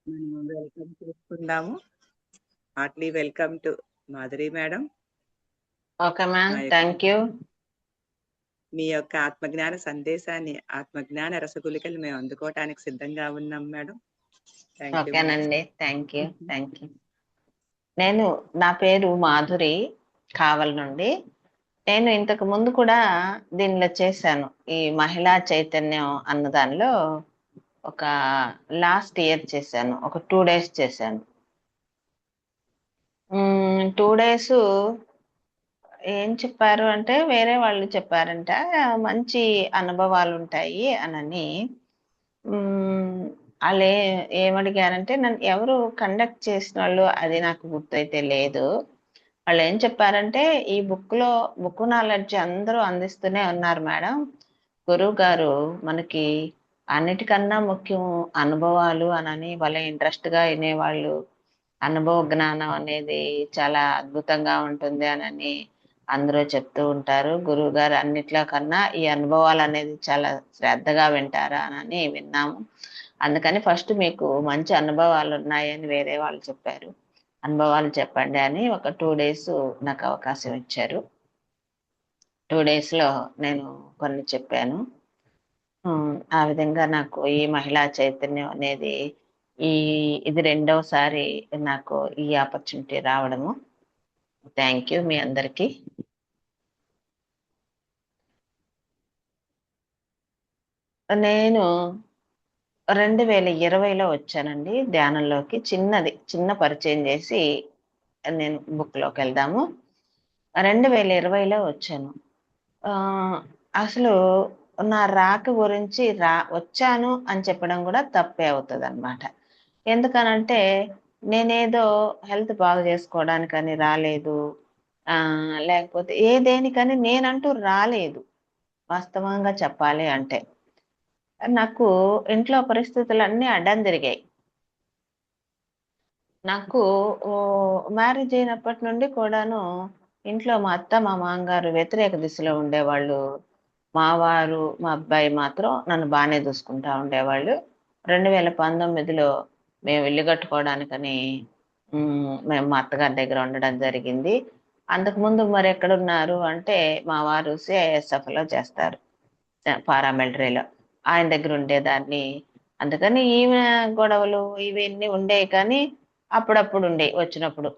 మనము వెల్కమ్ చేసుకుందాము. Heartly welcome to Madhuri madam. Okay ma'am, మా యొక్క థ్యాంక్ యూ. మీ యొక్క ఆత్మజ్ఞాన సందేశాన్ని, ఆత్మజ్ఞాన రసగులికలు మేము అందుకోవటానికి సిద్ధంగా ఉన్నాం మేడం. Thank you madam. ఓకేనండి, థ్యాంక్ యూ. నా పేరు మాధురి, కావల్ నుండి. నేను ఇంతకు ముందు కూడా దీనిలో చేశాను, ఈ మహిళా చైతన్యం అన్న దానిలో ఒక లాస్ట్ ఇయర్ చేశాను, ఒక 2 days చేశాను. 2 days ఏం చెప్పారు అంటే, వేరే వాళ్ళు చెప్పారంట మంచి అనుభవాలు ఉంటాయి అనని. వాళ్ళు ఏమడిగారంటే, నన్ను ఎవరు కండక్ట్ చేసిన వాళ్ళు అది నాకు గుర్తయితే లేదు. వాళ్ళు ఏం చెప్పారంటే, ఈ బుక్ నాలెడ్జ్ అందరూ అందిస్తూనే ఉన్నారు మేడం. గురువు గారు మనకి అన్నిటికన్నా ముఖ్యం అనుభవాలు అనని వాళ్ళ ఇంట్రెస్ట్గా వినేవాళ్ళు. అనుభవ జ్ఞానం అనేది చాలా అద్భుతంగా ఉంటుంది అనని అందరూ చెప్తూ ఉంటారు. గురువు గారు అన్నిట్లో కన్నా ఈ అనుభవాలు అనేది చాలా శ్రద్ధగా వింటారా అని విన్నాము. అందుకని ఫస్ట్ మీకు మంచి అనుభవాలు ఉన్నాయని వేరే వాళ్ళు చెప్పారు, అనుభవాలు చెప్పండి అని ఒక 2 days నాకు అవకాశం ఇచ్చారు. 2 daysలో నేను కొన్ని చెప్పాను. ఆ విధంగా నాకు ఈ మహిళా చైతన్యం అనేది ఇది 2వసారి నాకు ఈ ఆపర్చునిటీ రావడము. థ్యాంక్ యూ మీ అందరికీ. నేను 2020లో వచ్చానండి ధ్యానంలోకి. చిన్న పరిచయం చేసి నేను బుక్లోకి వెళ్దాము. 2020లో వచ్చాను. అసలు నా రాక గురించి వచ్చాను అని చెప్పడం కూడా తప్పే అవుతుంది అనమాట. ఎందుకనంటే నేనేదో హెల్త్ బాగు చేసుకోవడానికని రాలేదు, లేకపోతే దేనికని నేనంటూ రాలేదు. వాస్తవంగా చెప్పాలి అంటే నాకు ఇంట్లో పరిస్థితులన్నీ అడ్డం తిరిగాయి. నాకు మ్యారేజ్ అయినప్పటి నుండి కూడాను ఇంట్లో మా అత్త మా మామగారు వ్యతిరేక దిశలో ఉండేవాళ్ళు. మా వారు మా అబ్బాయి మాత్రం నన్ను బాగానే చూసుకుంటా ఉండేవాళ్ళు. 2019లో మేము ఇల్లు కట్టుకోవడానికని మేము మా అత్తగారి దగ్గర ఉండడం జరిగింది. అంతకుముందు మరి ఎక్కడున్నారు అంటే, మా వారు CISFలో చేస్తారు, పారామిలిటరీలో. ఆయన దగ్గర ఉండేదాన్ని. అందుకని ఈమె గొడవలు ఇవన్నీ ఉండేవి, కానీ అప్పుడప్పుడు ఉండేవి వచ్చినప్పుడు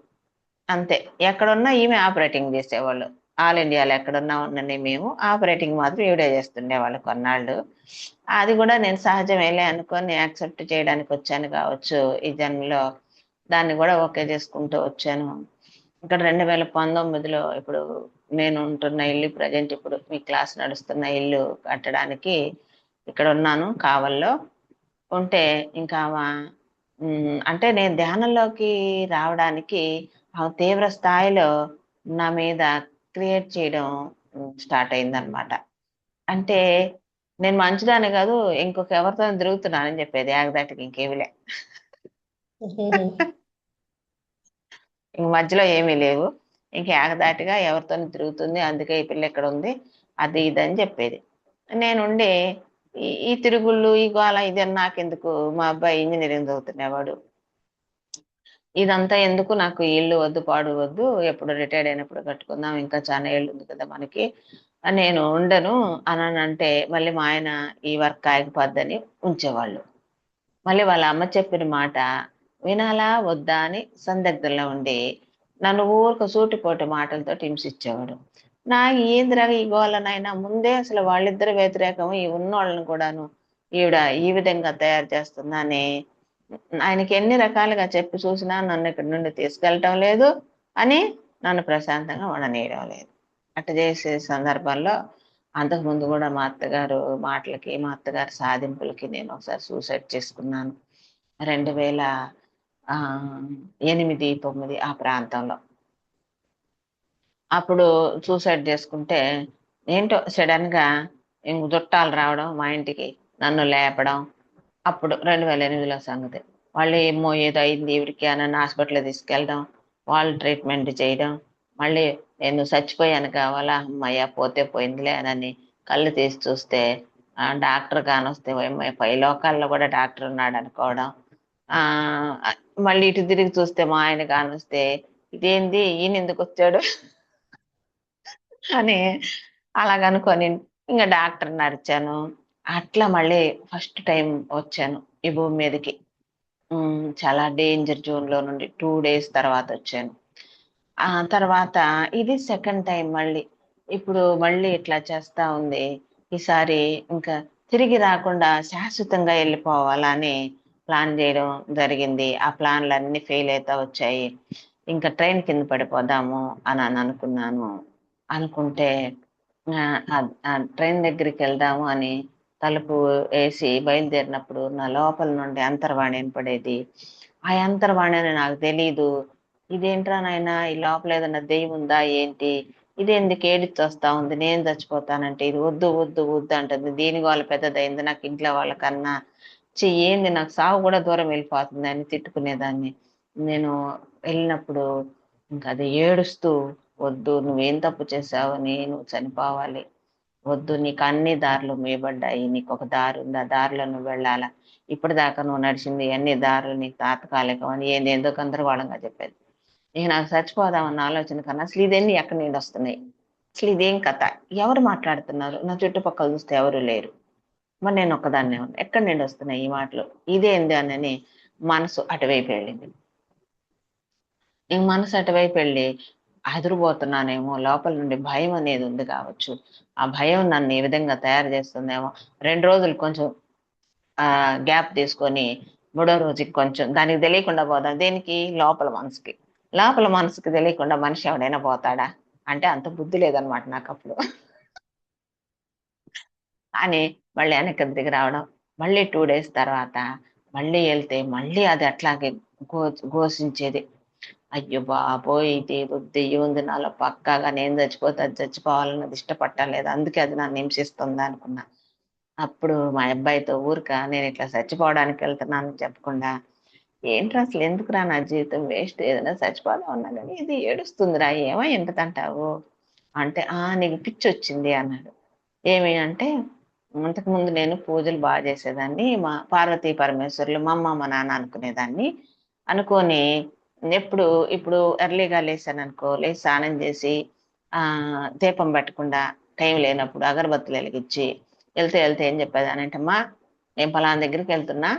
అంతే. ఎక్కడున్నా ఈమె ఆపరేటింగ్ చేసేవాళ్ళు. ఆల్ ఇండియాలో ఎక్కడున్నా ఉన్నని మేము ఆపరేటింగ్ మాత్రం ఈవిడే చేస్తుండేవాళ్ళు కొన్నాళ్ళు. అది కూడా నేను సహజమేలే అనుకొని యాక్సెప్ట్ చేయడానికి వచ్చాను కావచ్చు ఈ జన్మలో. దాన్ని కూడా ఓకే చేసుకుంటూ వచ్చాను. ఇక్కడ 2019లో ఇప్పుడు నేను ఉంటున్న ఇల్లు, ప్రజెంట్ ఇప్పుడు మీ క్లాస్ నడుస్తున్న ఇల్లు కట్టడానికి ఇక్కడ ఉన్నాను కావల్లో. ఉంటే ఇంకా అంటే నేను ధ్యానంలోకి రావడానికి తీవ్ర స్థాయిలో నా మీద క్రియేట్ చేయడం స్టార్ట్ అయిందనమాట. అంటే నేను మంచిదాన్ని కాదు, ఇంకొక ఎవరితో తిరుగుతున్నానని చెప్పేది ఏకదాటికి, ఇంకేమిలే. ఇంక మధ్యలో ఏమీ లేవు, ఇంక ఏకదాటిగా ఎవరితో తిరుగుతుంది, అందుకే ఈ పిల్ల ఎక్కడ ఉంది, అది ఇది అని చెప్పేది. నేనుండి ఈ తిరుగుళ్ళు ఈ గోళ ఇది నాకెందుకు, మా అబ్బాయి ఇంజనీరింగ్ చదువుతున్నవాడు, ఇదంతా ఎందుకు, నాకు ఇల్లు వద్దు పాడు వద్దు, ఎప్పుడు రిటైర్డ్ అయినప్పుడు కట్టుకుందాం, ఇంకా చాలా ఏళ్ళు ఉంది కదా మనకి, నేను ఉండను అని అంటే మళ్ళీ మా ఆయన ఈ వర్క్ ఆగిపోద్దని ఉంచేవాళ్ళు. మళ్ళీ వాళ్ళ అమ్మ చెప్పిన మాట వినాలా వద్దా అని సందిగ్ధంలో ఉండి నన్ను ఊరికి సూటిపోటి మాటలతో హింసించేవాడు. నాకు ఏందిరా ఈ గోళనైనా, ముందే అసలు వాళ్ళిద్దరు వ్యతిరేకం, ఈ ఉన్నోళ్ళని కూడాను ఈవిడ ఈ విధంగా తయారు చేస్తుందని ఆయనకి ఎన్ని రకాలుగా చెప్పి చూసినా నన్ను ఇక్కడి నుండి తీసుకెళ్ళటం లేదు, అని నన్ను ప్రశాంతంగా ఉండనీయడం లేదు. అట్ట చేసే సందర్భాల్లో అంతకుముందు కూడా మా అత్తగారు మాటలకి, మా అత్తగారి సాధింపులకి నేను ఒకసారి సూసైడ్ చేసుకున్నాను 2008, 9 ఆ ప్రాంతంలో. అప్పుడు సూసైడ్ చేసుకుంటే ఏంటో సడన్గా చుట్టాలు రావడం మా ఇంటికి, నన్ను లేపడం. అప్పుడు 2008లో సంగతి. వాళ్ళు ఏమో ఏదో అయింది ఈవిడికి అని హాస్పిటల్ తీసుకెళ్ళడం, వాళ్ళు ట్రీట్మెంట్ చేయడం. మళ్ళీ నేను చచ్చిపోయాను కావాలా, అమ్మయ్య పోతే పోయిందిలే అని కళ్ళు తీసి చూస్తే డాక్టర్ కానొస్తే పై లోకాల్లో కూడా డాక్టర్ ఉన్నాడు అనుకోవడం. ఆ మళ్ళీ ఇటు తిరిగి చూస్తే మా ఆయన కానొస్తే ఇదేంది ఈయన ఎందుకు వచ్చాడు అని అలాగనుకొని ఇంకా డాక్టర్ నడిచాను. అట్లా మళ్ళీ ఫస్ట్ టైం వచ్చాను ఈ భూమి మీదకి. చాలా డేంజర్ జోన్ లో నుండి 2 days తర్వాత వచ్చాను. ఆ తర్వాత ఇది సెకండ్ టైం మళ్ళీ. ఇప్పుడు మళ్ళీ ఇట్లా చేస్తా ఉంది. ఈసారి ఇంకా తిరిగి రాకుండా శాశ్వతంగా వెళ్ళిపోవాలని ప్లాన్ చేయడం జరిగింది. ఆ ప్లాన్లన్నీ ఫెయిల్ అవుతా వచ్చాయి. ఇంకా ట్రైన్ కింద పడిపోదాము అని అనుకున్నాను. అనుకుంటే ట్రైన్ దగ్గరికి వెళ్దాము అని తలుపు వేసి బయలుదేరినప్పుడు నా లోపల నుండి అంతర్వాణి వినపడేది. ఆ అంతర్వాణి అని నాకు తెలీదు. ఇదేంట్రా నాయన ఈ లోపల ఏదన్నా దెయ్యం ఉందా ఏంటి, ఇదేందుకు ఏడిచి వస్తా ఉంది, నేను చచ్చిపోతానంటే ఇది వద్దు వద్దు వద్దు అంటుంది. దీని వాళ్ళ పెద్దదైంది నాకు ఇంట్లో వాళ్ళకన్నా. ఏంది నాకు సావు కూడా దూరం వెళ్ళిపోతుంది అని తిట్టుకునేదాన్ని. నేను వెళ్ళినప్పుడు ఇంకా అది ఏడుస్తూ, వద్దు నువ్వేం తప్పు చేసావని, నువ్వు చనిపోవాలి, వద్దు నీకు అన్ని దారులు మేయబడ్డాయి, నీకు ఒక దారి ఉంది, ఆ దారిలో నువ్వు వెళ్ళాలా, ఇప్పటిదాకా నువ్వు నడిచింది అన్ని దారులు నీకు తాత్కాలికం అని ఏందేందో గందరగోళంగా చెప్పేది. ఇక నాకు చచ్చిపోదామన్న ఆలోచన కన్నా అసలు ఇదన్నీ ఎక్కడి నుండి వస్తున్నాయి, అసలు ఇదేం కథ, ఎవరు మాట్లాడుతున్నారు, నా చుట్టుపక్కల చూస్తే ఎవరు లేరు, మరి నేను ఒక్కదాన్నే ఉన్నా, ఎక్కడి నుండి వస్తున్నాయి ఈ మాటలు, ఇదేంది అని మనసు అటువైపు వెళ్ళింది. ఇంక మనసు అటువైపు వెళ్ళి అదిరిపోతున్నానేమో, లోపల నుండి భయం అనేది ఉంది కావచ్చు, ఆ భయం నన్ను ఈ విధంగా తయారు చేస్తుందేమో. 2 రోజులు కొంచెం గ్యాప్ తీసుకొని 3వ రోజుకి కొంచెం దానికి తెలియకుండా పోదాం. దేనికి? లోపల మనసుకి తెలియకుండా మనిషి ఎవడైనా పోతాడా అంటే అంత బుద్ధి లేదనమాట నాకు అప్పుడు. అని మళ్ళీ వెనక్కి దిగి రావడం. మళ్ళీ 2 days తర్వాత మళ్ళీ వెళ్తే మళ్ళీ అది అట్లాగే ఘో ఘోషించేది. అయ్యో బాబోయ్! ఇదేదో దెయ్యం ఉంది నాలో పక్కాగా, నేను చచ్చిపోతే అది చచ్చిపోవాలన్నది ఇష్టపడలేదు. అందుకే అది నన్ను హింసిస్తుంది అనుకున్నా. అప్పుడు మా అబ్బాయితో నేను ఇట్లా చచ్చిపోవడానికి వెళ్తున్నానని చెప్పకుండా, ఏంట్రా అసలు ఎందుకురా నా జీవితం వేస్ట్, ఏదైనా చచ్చిపోదాం అన్నా కానీ ఇది ఏడుస్తుందిరా, ఏమై ఉంటదంటావు అంటే, నీకు పిచ్చొచ్చింది అన్నాడు. ఏమి అంటే, అంతకుముందు నేను పూజలు బాగా చేసేదాన్ని, మా పార్వతీ పరమేశ్వరులు మా అమ్మ మా నాన్న అనుకునేదాన్ని. అనుకొని ఎప్పుడు ఇప్పుడు ఎర్లీగా లేసాననుకో, లేచి స్నానం చేసి దీపం పెట్టకుండా టైం లేనప్పుడు అగరబత్తులు వెలిగించి వెళ్తే ఏం చెప్పేదానంటే, అమ్మా నేను పలానా దగ్గరికి వెళ్తున్నా,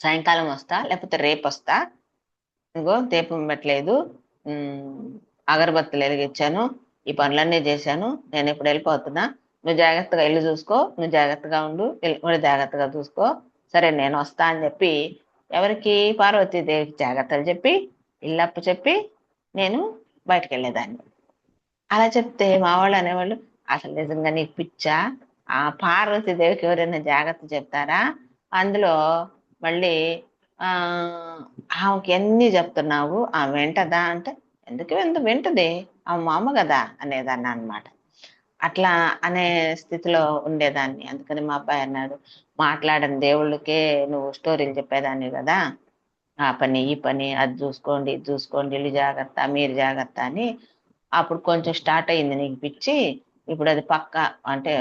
సాయంకాలం వస్తా లేకపోతే రేపు వస్తా, ఇగో దీపం పెట్టలేదు, అగరబత్తులు వెలిగించాను, ఈ పనులన్నీ చేశాను, నేను ఇప్పుడు వెళ్ళిపోతున్నా, నువ్వు జాగ్రత్తగా ఇల్లు చూసుకో, నువ్వు జాగ్రత్తగా ఉండు, కూడా జాగ్రత్తగా చూసుకో, సరే నేను వస్తా అని చెప్పి, ఎవరికి? పార్వతీదేవికి జాగ్రత్తలు చెప్పి ఇల్లప్పు చెప్పి నేను బయటకు వెళ్ళేదాన్ని. అలా చెప్తే మా వాళ్ళు అనేవాళ్ళు, అసలు నిజంగా నీకు పిచ్చా, ఆ పార్వతీదేవికి ఎవరైనా జాగ్రత్త చెప్తారా, అందులో మళ్ళీ ఆ ఆమెకి ఎన్ని చెప్తున్నావు, ఆమె వింటదా అంటే, ఎందుకు వింటది, ఆమె మా అమ్మ కదా అనేదాన్ని అనమాట. అట్లా అనే స్థితిలో ఉండేదాన్ని. అందుకని మా అబ్బాయి అన్నాడు, మాట్లాడని దేవుళ్ళకే నువ్వు స్టోరీలు చెప్పేదాన్ని కదా, ఆ పని ఈ పని, అది చూసుకోండి ఇది చూసుకోండి, ఇల్లు జాగ్రత్త మీరు జాగ్రత్త అని. అప్పుడు కొంచెం స్టార్ట్ అయింది నీకు పిచ్చి, ఇప్పుడు అది అంటే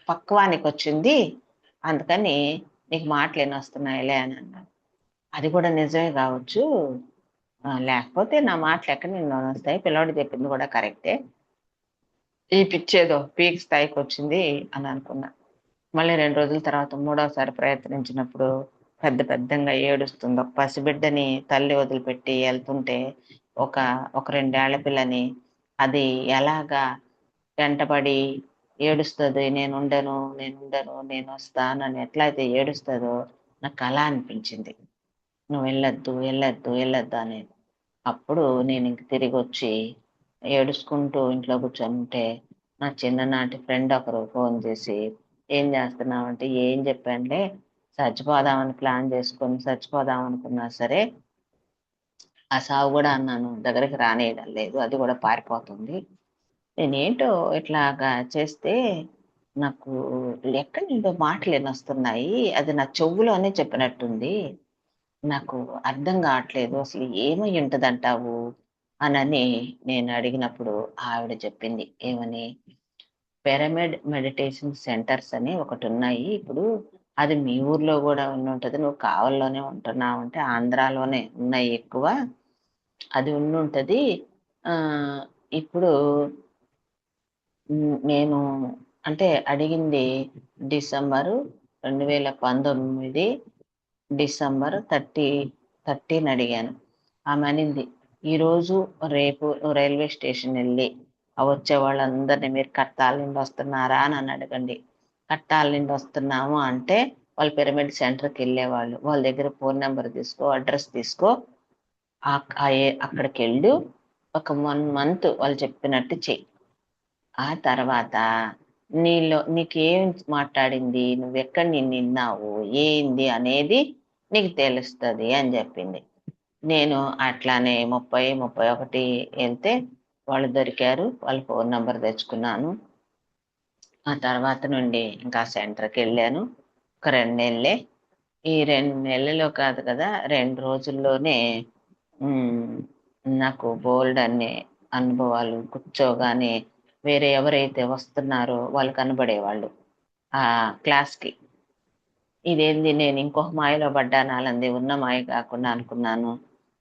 పక్వానికి వచ్చింది, అందుకని నీకు మాటలు ఎన్ని వస్తున్నాయిలే అని అన్నాడు. అది కూడా నిజమే కావచ్చు, లేకపోతే నా మాటలు ఎక్కడ నిన్ను వస్తాయి, పిల్లవాడు చెప్పింది కూడా కరెక్టే, ఈ పిచ్చేదో పీక్ స్థాయికి వచ్చింది అని అనుకున్నా. మళ్ళీ 2 రోజుల తర్వాత 3వసారి ప్రయత్నించినప్పుడు పెద్దగా ఏడుస్తుంది. ఒక పసిబిడ్డని తల్లి వదిలిపెట్టి వెళ్తుంటే ఒక ఒక 2 ఏళ్ల పిల్లని అది ఎలాగా వెంటబడి ఏడుస్తుంది, నేను వస్తానని ఎట్లయితే ఏడుస్తుందో నాకు అలా అనిపించింది. నువ్వు వెళ్ళొద్దు అనేది. అప్పుడు నేను ఇంక తిరిగి వచ్చి ఏడుచుకుంటూ ఇంట్లో కూర్చొని నా చిన్ననాటి ఫ్రెండ్ ఒకరు ఫోన్ చేసి, ఏం చేస్తున్నావంటే, ఏం చెప్పానులే, చచ్చిపోదామని ప్లాన్ చేసుకొని చచ్చిపోదాం అనుకున్నా సరే ఆ సావు కూడా నన్ను దగ్గరికి రానియడం లేదు, అది కూడా పారిపోతుంది, నేనేంటో ఇట్లాగా చేస్తే నాకు ఎక్కడి నుండో మాటలు వినొస్తున్నాయి, అది నా చెవులోనే చెప్పినట్టుంది, నాకు అర్థం కావట్లేదు, అసలు ఏమై ఉంటదంటావు అనని నేను అడిగినప్పుడు ఆవిడ చెప్పింది ఏమని, పిరమిడ్ మెడిటేషన్ సెంటర్స్ అని ఒకటి ఉన్నాయి ఇప్పుడు, అది మీ ఊర్లో కూడా ఉండుంటది, నువ్వు కావల్లోనే ఉంటున్నావు అంటే ఆంధ్రాలోనే ఉన్నాయి ఎక్కువ, అది ఉండుంటది. ఇప్పుడు నేను అంటే అడిగింది డిసెంబరు 2019 డిసెంబర్ 30 అడిగాను. ఆమె అనింది, ఈరోజు రేపు నువ్వు రైల్వే స్టేషన్ వెళ్ళి వచ్చే వాళ్ళందరినీ మీరు కట్టాల నుండి వస్తున్నారా అని అడగండి. కట్టాల నుండి వస్తున్నాము అంటే వాళ్ళు పిరమిడ్ సెంటర్కి వెళ్ళేవాళ్ళు, వాళ్ళ దగ్గర ఫోన్ నెంబర్ తీసుకో, అడ్రస్ తీసుకో, అక్కడికి వెళ్ళు, ఒక 1 month వాళ్ళు చెప్పినట్టు చెయ్యి. ఆ తర్వాత నీకేం మాట్లాడింది, నువ్వెక్కడ నిన్నావు, ఏంది అనేది నీకు తెలుస్తుంది అని చెప్పింది. నేను అట్లానే 30-31 వెళ్తే వాళ్ళు దొరికారు, వాళ్ళ ఫోన్ నెంబర్ తెచ్చుకున్నాను. ఆ తర్వాత నుండి ఇంకా సెంటర్కి వెళ్ళాను. ఒక 2 నెలలే. ఈ 2 నెలల్లో కాదు కదా, 2 రోజుల్లోనే నాకు బోల్డ్ అనే అనుభవాలు. కూర్చోగానే వేరే ఎవరైతే వస్తున్నారో వాళ్ళు కనబడేవాళ్ళు ఆ క్లాస్కి. ఇదేంది, నేను ఇంకొక మాయలో పడ్డాను, అలాంటి ఉన్న మాయ కాకుండా అనుకున్నాను.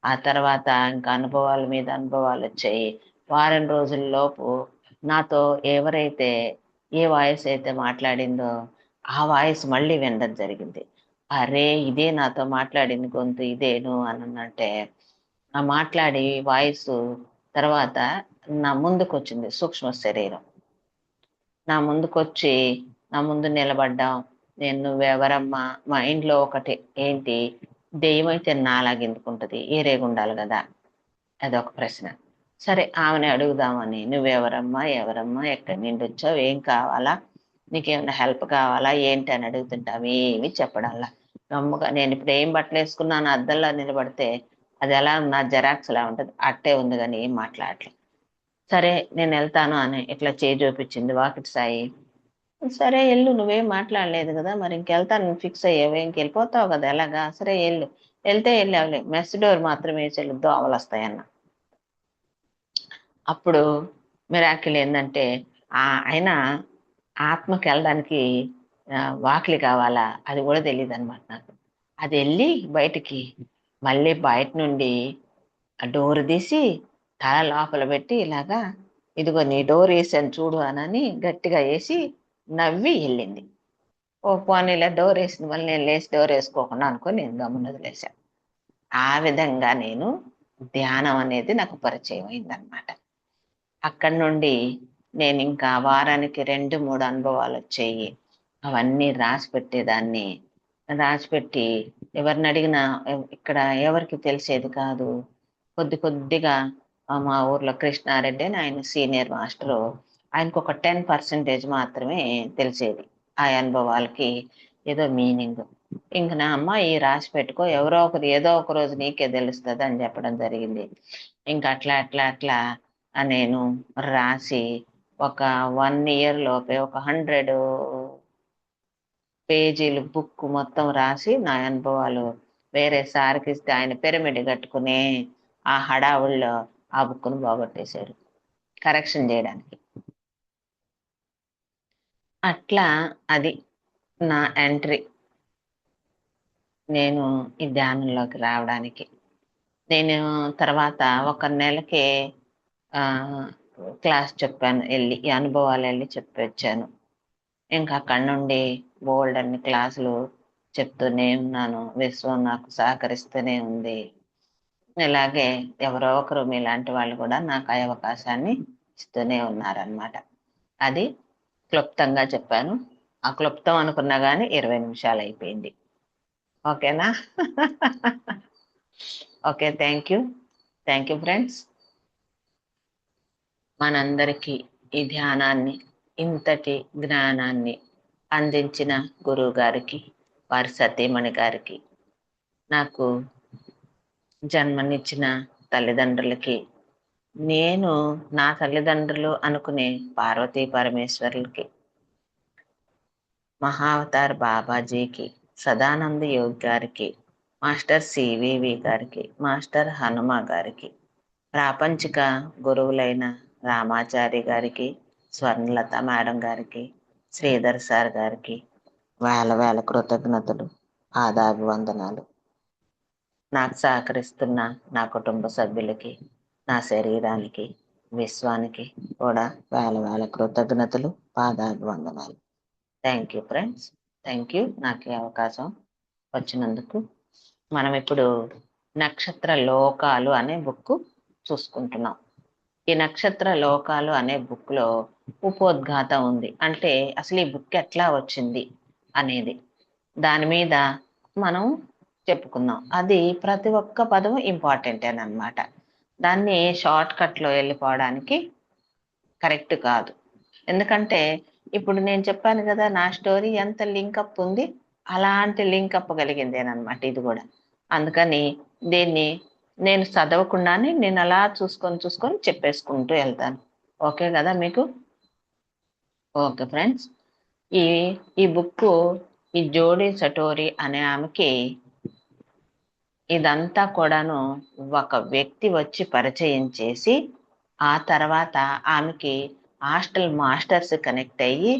ఆ తర్వాత ఇంకా అనుభవాల మీద అనుభవాలు వచ్చాయి. వారం రోజుల్లోపు నాతో ఎవరైతే ఏ వాయిస్ అయితే మాట్లాడిందో ఆ వాయిస్ మళ్ళీ వినడం జరిగింది. అరే ఇదే నాతో మాట్లాడింది గొంతు ఇదేను అని అంటే, ఆ మాట్లాడి వాయిస్ తర్వాత నా ముందుకు వచ్చింది సూక్ష్మ శరీరం. నా ముందుకొచ్చి నా ముందు నిలబడ్డాం. నేను నువ్వెవరమ్మా, మా ఇంట్లో ఒకటి ఏంటి, దెయ్యం అయితే నాలాగెందుకుంటుంది, ఏరేగుండాలి కదా, అదొక ప్రశ్న. సరే ఆమెని అడుగుదామని, నువ్వెవరమ్మా, ఎవరమ్మా, ఎక్కడి నుండి వచ్చావు, ఏం కావాలా, నీకేమైనా హెల్ప్ కావాలా ఏంటి అని అడుగుతుంటావు, ఏమి చెప్పడంలా. గమ్ముగా నేను ఇప్పుడు ఏం బట్టలు వేసుకున్నాను అద్దంలో నిలబడితే అది ఎలా నా జెరాక్స్ ఎలా ఉంటుంది అట్టే ఉంది, కానీ ఏం మాట్లాడలేదు. సరే నేను వెళ్తాను అని ఇట్లా చేయి చూపించింది వాకిటి సాయి. సరే వెళ్ళు, నువ్వేం మాట్లాడలేదు కదా, మరి ఇంకెళ్తాను ఫిక్స్ అయ్యావు, ఇంకెళ్ళిపోతావు కదా ఎలాగా, సరే వెళ్ళు. వెళ్తే వెళ్ళావులే, మెస్ డోర్ మాత్రమే వేసి దోవలు వస్తాయన్న. అప్పుడు మిరాకిల్ ఏంటంటే ఆయన ఆత్మకి వెళ్ళడానికి వాకిలి కావాలా అది కూడా తెలియదు అనమాట నాకు. అది వెళ్ళి బయటికి మళ్ళీ బయట నుండి ఆ డోర్ తీసి తల లోపల పెట్టి ఇలాగా, ఇదిగో నీ డోర్ వేసాను చూడు అని గట్టిగా వేసి నవ్వి వెళ్ళింది. ఓ పోనీలా డోర్ వేసిన వల్ల నేను లేచి డోర్ వేసుకోకుండా అనుకొని నేను గమ్మున వదిలేశాను. ఆ విధంగా నేను ధ్యానం అనేది నాకు పరిచయం అయిందనమాట. అక్కడి నుండి నేను ఇంకా వారానికి 2-3 అనుభవాలు వచ్చాయి. అవన్నీ రాసి పెట్టేదాన్ని. రాసిపెట్టి ఎవరిని అడిగినా ఇక్కడ ఎవరికి తెలిసేది కాదు. కొద్దిగా మా ఊర్లో కృష్ణారెడ్డి అని ఆయన సీనియర్ మాస్టరు, ఆయనకు ఒక 10% మాత్రమే తెలిసేది ఆ అనుభవాలకి ఏదో మీనింగ్. ఇంక నా అమ్మ ఈ రాసి పెట్టుకో, ఎవరో ఒకరు ఏదో ఒక రోజు నీకే తెలుస్తుంది అని చెప్పడం జరిగింది. ఇంకా అట్లా నేను రాసి ఒక 1 year లోపే ఒక 100 పేజీలు బుక్ మొత్తం రాసి నా అనుభవాలు వేరే సార్కి ఇస్తే ఆయన పిరమిడ్ కట్టుకునే ఆ హడావుల్లో ఆ బుక్ను పోగొట్టేశారు కరెక్షన్ చేయడానికి. అట్లా అది నా ఎంట్రీ నేను ఈ ధ్యానంలోకి రావడానికి. నేను తర్వాత 1 నెలకే క్లాస్ చెప్పాను, వెళ్ళి ఈ అనుభవాలు వెళ్ళి చెప్పి వచ్చాను. ఇంకా అక్కడి నుండి బోల్డ్ అన్ని క్లాసులు చెప్తూనే ఉన్నాను. విశ్వం నాకు సహకరిస్తూనే ఉంది. ఇలాగే ఎవరో ఒకరు మీలాంటి వాళ్ళు కూడా నాకు ఆ అవకాశాన్ని ఇస్తూనే ఉన్నారనమాట. అది క్లుప్తంగా చెప్పాను. ఆ క్లుప్తం అనుకున్నా కానీ 20 నిమిషాలు అయిపోయింది. ఓకేనా? Okay, thank you friends. మనందరికీ ఈ ధ్యానాన్ని, ఇంతటి జ్ఞానాన్ని అందించిన గురువు గారికి, వారి సతీమణి గారికి, నాకు జన్మనిచ్చిన తల్లిదండ్రులకి, నేను నా తల్లిదండ్రులు అనుకునే పార్వతీ పరమేశ్వరులకి, మహావతార్ బాబాజీకి, సదానంద యోగి గారికి, మాస్టర్ సివివి గారికి, మాస్టర్ హనుమ గారికి, ప్రాపంచిక గురువులైన రామాచారి గారికి, స్వర్ణలత మేడం గారికి, శ్రీధర్ సార్ గారికి, వేల వేల కృతజ్ఞతలు, ఆదాభివందనాలు. నాకు సహకరిస్తున్న నా కుటుంబ సభ్యులకి, నా శరీరానికి, విశ్వానికి కూడా వేల వేల కృతజ్ఞతలు, పాదాభివందనాలు. Thank you friends. Thank you నాకు ఈ అవకాశం వచ్చినందుకు. మనం ఇప్పుడు నక్షత్ర లోకాలు అనే బుక్ చూసుకుంటున్నాం. ఈ నక్షత్ర లోకాలు అనే బుక్ లో ఉపోద్ఘాతం ఉంది. అంటే అసలు ఈ బుక్ ఎట్లా వచ్చింది అనేది దాని మీద మనం చెప్పుకుందాం. అది ప్రతి ఒక్క పదం ఇంపార్టెంటేనమాట. దాన్ని షార్ట్ కట్ లో వెళ్ళిపోవడానికి కరెక్ట్ కాదు. ఎందుకంటే ఇప్పుడు నేను చెప్పాను కదా, నా స్టోరీ ఎంత లింకప్ ఉంది, అలాంటి లింకప్ కలిగిందేనమాట ఇది కూడా. అందుకని దీన్ని నేను చదవకుండానే నేను అలా చూసుకొని చెప్పేసుకుంటూ వెళ్తాను. ఓకే కదా మీకు? ఓకే ఫ్రెండ్స్, ఈ ఈ బుక్ ఈ జోడీ సటోరీ అనే ఆమెకి ఇదంతా కూడాను ఒక వ్యక్తి వచ్చి పరిచయం చేసి, ఆ తర్వాత ఆమెకి హాస్టల్ మాస్టర్స్ కనెక్ట్ అయ్యి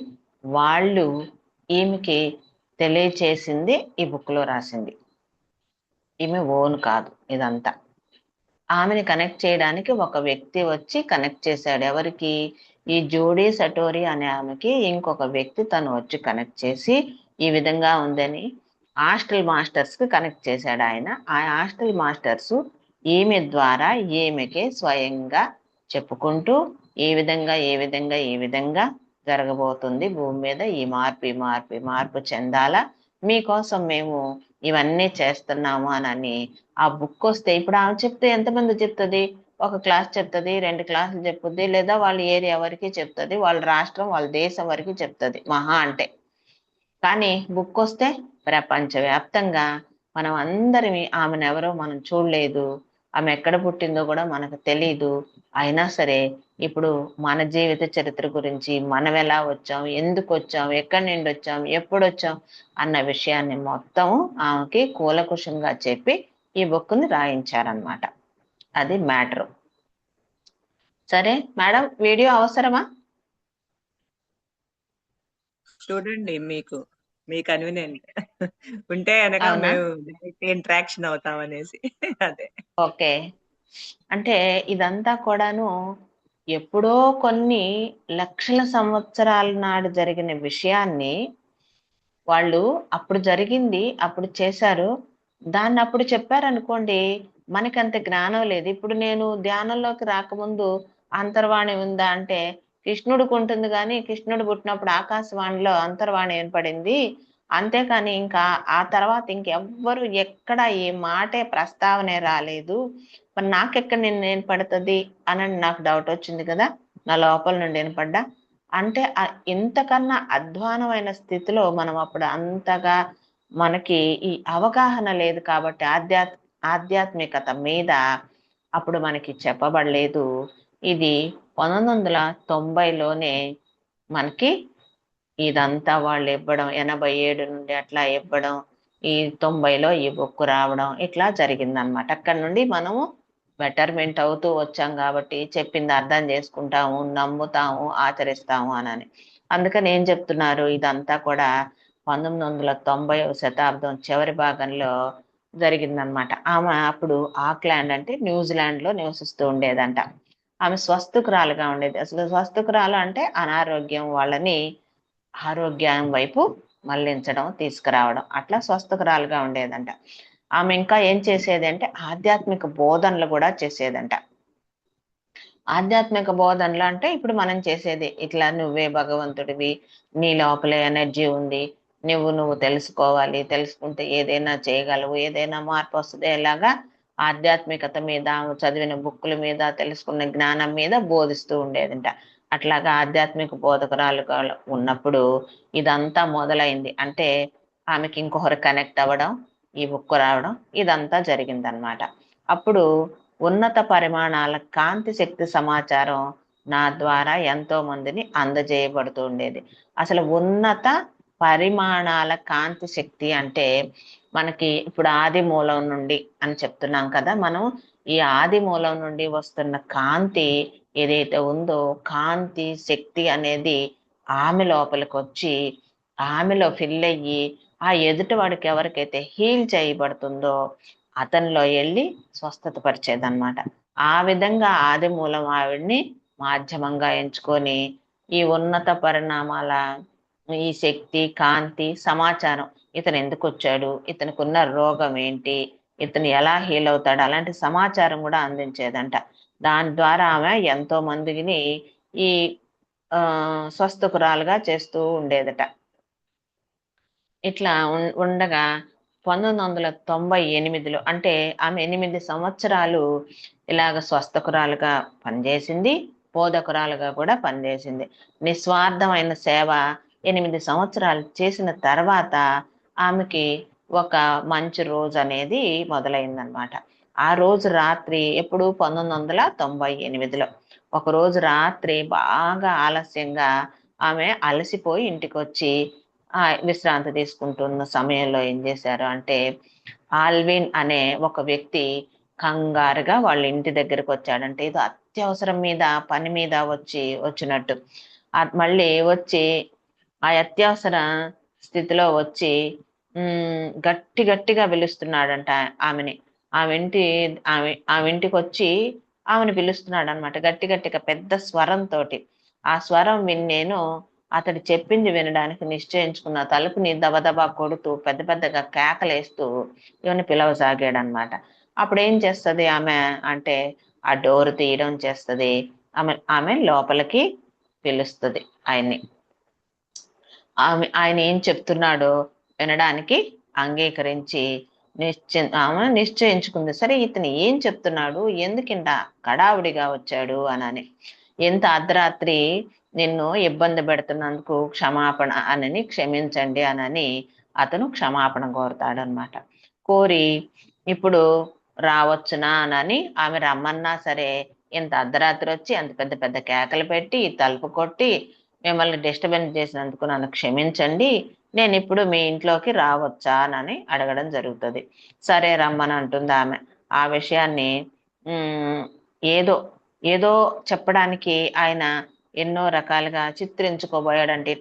వాళ్ళు ఈమెకి తెలియచేసింది ఈ బుక్లో రాసింది. ఈమె ఓన్ కాదు ఇదంతా. ఆమెని కనెక్ట్ చేయడానికి ఒక వ్యక్తి వచ్చి కనెక్ట్ చేశాడు. ఎవరికి? ఈ జోడీ సటోరీ అనే ఆమెకి ఇంకొక వ్యక్తి తను వచ్చి కనెక్ట్ చేసి ఈ విధంగా ఉందని హాస్టల్ మాస్టర్స్ కి కనెక్ట్ చేశాడు ఆయన. ఆ హాస్టల్ మాస్టర్స్ ఈమె ద్వారా ఈమెకే స్వయంగా చెప్పుకుంటూ ఈ విధంగా జరగబోతుంది భూమి మీద, ఈ మార్పు చెందాలా, మీకోసం మేము ఇవన్నీ చేస్తున్నాము అని ఆ బుక్ వస్తే, ఇప్పుడు ఆమె చెప్తే ఎంతమంది చెప్తుంది? ఒక క్లాస్ చెప్తుంది, 2 క్లాసులు చెప్తుంది, లేదా వాళ్ళ ఏరియా వరకు చెప్తుంది, వాళ్ళ రాష్ట్రం వాళ్ళ దేశం వరకు చెప్తుంది మహా అంటే. కానీ బుక్ వస్తే ప్రపంచవ్యాప్తంగా మనం అందరివి, ఆమెను ఎవరో మనం చూడలేదు, ఆమె ఎక్కడ పుట్టిందో కూడా మనకు తెలీదు, అయినా సరే ఇప్పుడు మన జీవిత చరిత్ర గురించి, మనం ఎలా వచ్చాం, ఎందుకు వచ్చాం, ఎక్కడి నుండి వచ్చాం, ఎప్పుడు వచ్చాం అన్న విషయాన్ని మొత్తం ఆమెకి కూలకుశంగా చెప్పి ఈ బుక్ని రాయించారనమాట. అది మ్యాటర్. సరే మేడం, వీడియో అవసరమా? చూడండి, మీకు మీ కన్వీనియంట్ ఉంటే కనుక అవునా? మేము ఇంటరాక్షన్ అవుతాం అనేసి. అదే. ఓకే. అంటే ఇదంతా కూడాను ఎప్పుడో కొన్ని లక్షల సంవత్సరాల నాడు జరిగిన విషయాన్ని వాళ్ళు అప్పుడు జరిగింది, అప్పుడు చేశారు, దాన్ని అప్పుడు చెప్పారనుకోండి, మనకంత జ్ఞానం లేదు. ఇప్పుడు నేను ధ్యానంలోకి రాకముందు అంతర్వాణి ఉందా అంటే కృష్ణుడికి ఉంటుంది, కానీ కృష్ణుడు పుట్టినప్పుడు ఆకాశవాణిలో అంతర్వాణి ఏర్పడింది, అంతేకాని ఇంకా ఆ తర్వాత ఇంకెవ్వరు ఎక్కడ ఈ మాటే ప్రస్తావనే రాలేదు, మరి నాకెక్కడ నేను పడుతుంది అని నాకు డౌట్ వచ్చింది కదా, నా లోపల నుండి వినపడ్డా. అంటే ఇంతకన్నా అధ్వానమైన స్థితిలో మనం అప్పుడు అంతగా మనకి ఈ అవగాహన లేదు కాబట్టి ఆధ్యాత్మికత మీద అప్పుడు మనకి చెప్పబడలేదు. ఇది 1990లోనే మనకి ఇదంతా వాళ్ళు ఇవ్వడం, 87 నుండి అట్లా ఇవ్వడం, ఈ 90లో ఈ బుక్ రావడం, ఇట్లా జరిగిందనమాట. అక్కడి నుండి మనము బెటర్మెంట్ అవుతూ వచ్చాం కాబట్టి చెప్పింది అర్థం చేసుకుంటాము, నమ్ముతాము, ఆచరిస్తాము అని. అందుకని ఏం చెప్తున్నారు, ఇదంతా కూడా 1990వ శతాబ్దం చివరి భాగంలో జరిగిందనమాట. ఆమె అప్పుడు ఆక్లాండ్ అంటే న్యూజిలాండ్ లో నివసిస్తూ ఉండేదంట. ఆమె స్వస్థకురాలుగా ఉండేది. అసలు స్వస్థకురాలు అంటే అనారోగ్యం వాళ్ళని ఆరోగ్యం వైపు మళ్లించడం, తీసుకురావడం, అట్లా స్వస్థకురాలుగా ఉండేదంట. ఆమె ఇంకా ఏం చేసేది అంటే ఆధ్యాత్మిక బోధనలు కూడా చేసేదంట. ఆధ్యాత్మిక బోధనలు అంటే ఇప్పుడు మనం చేసేది ఇట్లా, నువ్వే భగవంతుడివి, నీ లోపల ఎనర్జీ ఉంది, నువ్వు తెలుసుకోవాలి, తెలుసుకుంటే ఏదైనా చేయగలవు, ఏదైనా మార్పు వస్తుంది, ఎలాగా ఆధ్యాత్మికత మీద, చదివిన బుక్కుల మీద, తెలుసుకున్న జ్ఞానం మీద బోధిస్తూ ఉండేదంట. అట్లాగా ఆధ్యాత్మిక బోధకురాలుగా ఉన్నప్పుడు ఇదంతా మొదలైంది. అంటే ఆమెకి ఇంకొకరు కనెక్ట్ అవ్వడం, ఈ బుక్ రావడం, ఇదంతా జరిగిందనమాట. అప్పుడు ఉన్నత పరిమాణాల కాంతి శక్తి సమాచారం నా ద్వారా ఎంతో మందిని అందజేయబడుతూ ఉండేది. అసలు ఉన్నత పరిమాణాల కాంతి శక్తి అంటే మనకి ఇప్పుడు ఆది మూలం నుండి అని చెప్తున్నాం కదా మనం, ఈ ఆది మూలం నుండి వస్తున్న కాంతి ఏదైతే ఉందో, కాంతి శక్తి అనేది ఆమె లోపలికి వచ్చి ఆమెలో ఫిల్ అయ్యి ఆ ఎదుటి వాడికి ఎవరికైతే హీల్ చేయబడుతుందో అతనిలో వెళ్ళి స్వస్థత పరిచేదన్నమాట. ఆ విధంగా ఆది మూలం ఆవిడ్ని మాధ్యమంగా ఎంచుకొని ఈ ఉన్నత పరిణామాల ఈ శక్తి, కాంతి, సమాచారం, ఇతను ఎందుకు వచ్చాడు, ఇతనికి ఉన్న రోగం ఏంటి, ఇతను ఎలా హీల్ అవుతాడు, అలాంటి సమాచారం కూడా అందించేదంట. దాని ద్వారా ఆమె ఎంతో మందిని ఈ స్వస్థకురాలుగా చేస్తూ ఉండేదట. ఇట్లా ఉండగా 1998లో అంటే ఆమె 8 సంవత్సరాలు ఇలాగ స్వస్థకురాలుగా పనిచేసింది, బోధకురాలుగా కూడా పనిచేసింది. నిస్వార్థమైన సేవ 8 సంవత్సరాలు చేసిన తర్వాత ఆమెకి ఒక మంచి రోజు అనేది మొదలైందనమాట. ఆ రోజు రాత్రి ఎప్పుడు 1998లో ఒక రోజు రాత్రి బాగా ఆలస్యంగా ఆమె అలసిపోయి ఇంటికి వచ్చి విశ్రాంతి తీసుకుంటున్న సమయంలో ఏం చేశారు అంటే, ఆల్విన్ అనే ఒక వ్యక్తి కంగారుగా వాళ్ళ ఇంటి దగ్గరకు వచ్చాడంటే, ఏదో అత్యవసరం మీద పని మీద వచ్చినట్టు మళ్ళీ వచ్చి ఆ అత్యవసర స్థితిలో వచ్చి గట్టిగా పిలుస్తున్నాడంట ఆమెని. ఆమె ఇంటికి వచ్చి ఆమెను పిలుస్తున్నాడు అనమాట, గట్టిగా పెద్ద స్వరంతో. ఆ స్వరం విని నేను అతడు చెప్పింది వినడానికి నిశ్చయించుకున్న తలుపుని దబదబా కొడుతూ పెద్దగా కేకలేస్తూ ఈమెను పిలవసాగాడు అనమాట. అప్పుడు ఏం చేస్తుంది ఆమె అంటే, ఆ డోర్ తీయడం చేస్తుంది. ఆమె లోపలికి పిలుస్తుంది ఆయన్ని. ఆయన ఏం చెప్తున్నాడో వినడానికి అంగీకరించి ఆమె నిశ్చయించుకుంది. సరే, ఇతను ఏం చెప్తున్నాడు, ఎందుకింత కడావుడిగా వచ్చాడు అని. ఎంత అర్ధరాత్రి నిన్ను ఇబ్బంది పెడుతున్నందుకు క్షమాపణ అని, క్షమించండి అని అతను క్షమాపణ కోరుతాడు అనమాట. కోరి ఇప్పుడు రావచ్చునా అని ఆమె రమ్మన్నా సరే, ఇంత అర్ధరాత్రి వచ్చి అంత పెద్ద కేకలు పెట్టి తలుపు కొట్టి మిమ్మల్ని డిస్టర్బెన్స్ చేసినందుకు నన్ను క్షమించండి, నేను ఇప్పుడు మీ ఇంట్లోకి రావచ్చా అని అడగడం జరుగుతుంది. సరే రమ్మని అంటుంది ఆమె. ఆ విషయాన్ని ఏదో చెప్పడానికి ఆయన ఎన్నో రకాలుగా చిత్రించుకోబోయాడంటే,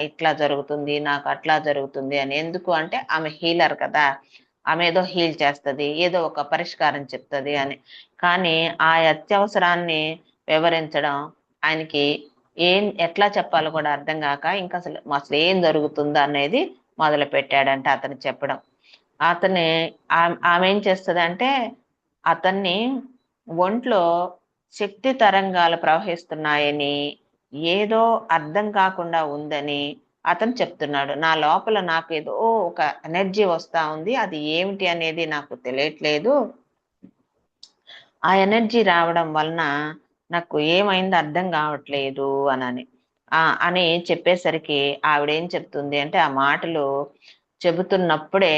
ఇట్లా జరుగుతుంది, నాకు అట్లా జరుగుతుంది అని. ఎందుకు అంటే ఆమె హీలర్ కదా, ఆమె ఏదో హీల్ చేస్తుంది, ఏదో ఒక పరిష్కారం చెప్తుంది అని. కానీ ఆ అత్యవసరాన్ని వివరించడం ఆయనకి ఎట్లా చెప్పాలో కూడా అర్థం కాక ఇంకా అసలు ఏం జరుగుతుందో అనేది మొదలు పెట్టాడంటే అతను చెప్పడం. ఆమె ఏం చేస్తుంది అంటే, అతన్ని ఒంట్లో శక్తి తరంగాలు ప్రవహిస్తున్నాయని, ఏదో అర్థం కాకుండా ఉందని అతను చెప్తున్నాడు. నా లోపల నాకు ఏదో ఒక ఎనర్జీ వస్తా ఉంది, అది ఏమిటి అనేది నాకు తెలియట్లేదు. ఆ ఎనర్జీ రావడం వలన నాకు ఏమైంది అర్థం కావట్లేదు అని చెప్పేసరికి ఆవిడేం చెప్తుంది అంటే, ఆ మాటలు చెబుతున్నప్పుడే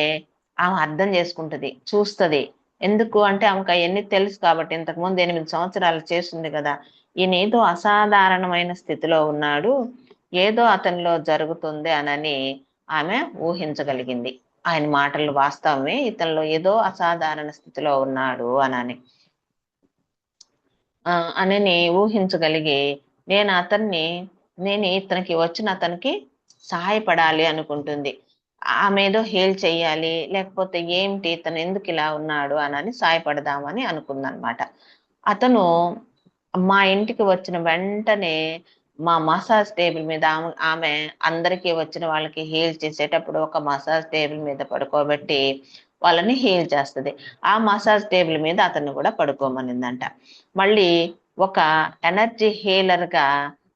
ఆమె అర్థం చేసుకుంటుంది, చూస్తుంది. ఎందుకు అంటే ఆమెకు అవన్నీ తెలుసు కాబట్టి, ఇంతకుముందు 8 సంవత్సరాలు చేస్తుంది కదా. ఈయన ఏదో అసాధారణమైన స్థితిలో ఉన్నాడు, ఏదో అతనిలో జరుగుతుంది అని ఆమె ఊహించగలిగింది. ఆయన మాటలు వాస్తవమే, ఇతనిలో ఏదో అసాధారణ స్థితిలో ఉన్నాడు అని ఊహించగలిగి, నేను ఇతనికి వచ్చిన అతనికి సహాయపడాలి అనుకుంటుంది. ఆమె ఏదో హీల్ చెయ్యాలి, లేకపోతే ఏమిటి ఇతను ఎందుకు ఇలా ఉన్నాడు అని సహాయపడదామని అనుకుందనమాట. అతను మా ఇంటికి వచ్చిన వెంటనే మా మసాజ్ టేబుల్ మీద ఆమె అందరికీ వచ్చిన వాళ్ళకి హీల్ చేసేటప్పుడు ఒక మసాజ్ టేబుల్ మీద పడుకోబెట్టి వాళ్ళని హీల్ చేస్తుంది. ఆ మసాజ్ టేబుల్ మీద అతన్ని కూడా పడుకోమనిందంట. మళ్ళీ ఒక ఎనర్జీ హీలర్గా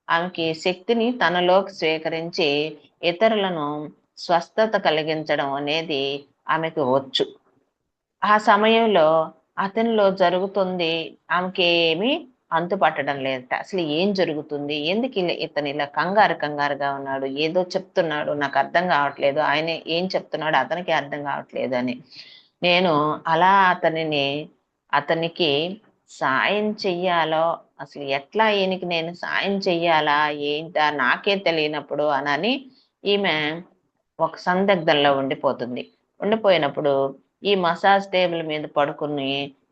ఆమెకి శక్తిని తనలోకి స్వీకరించి ఇతరులను స్వస్థత కలిగించడం అనేది ఆమెకు వచ్చు. ఆ సమయంలో అతనిలో జరుగుతుంది ఆమెకి ఏమీ అంతుపట్టడం లేదట. అసలు ఏం జరుగుతుంది, ఎందుకు ఇతను ఇలా కంగారుగా ఉన్నాడు, ఏదో చెప్తున్నాడు, నాకు అర్థం కావట్లేదు, ఆయన ఏం చెప్తున్నాడు అతనికి అర్థం కావట్లేదు అని. నేను అలా అతనికి సాయం చెయ్యాలో, అసలు ఎట్లా ఈయనకి నేను సాయం చెయ్యాలా ఏంటా నాకే తెలియనప్పుడు అని ఈమె ఒక సందిగ్ధంలో ఉండిపోయినప్పుడు ఈ మసాజ్ టేబుల్ మీద పడుకుని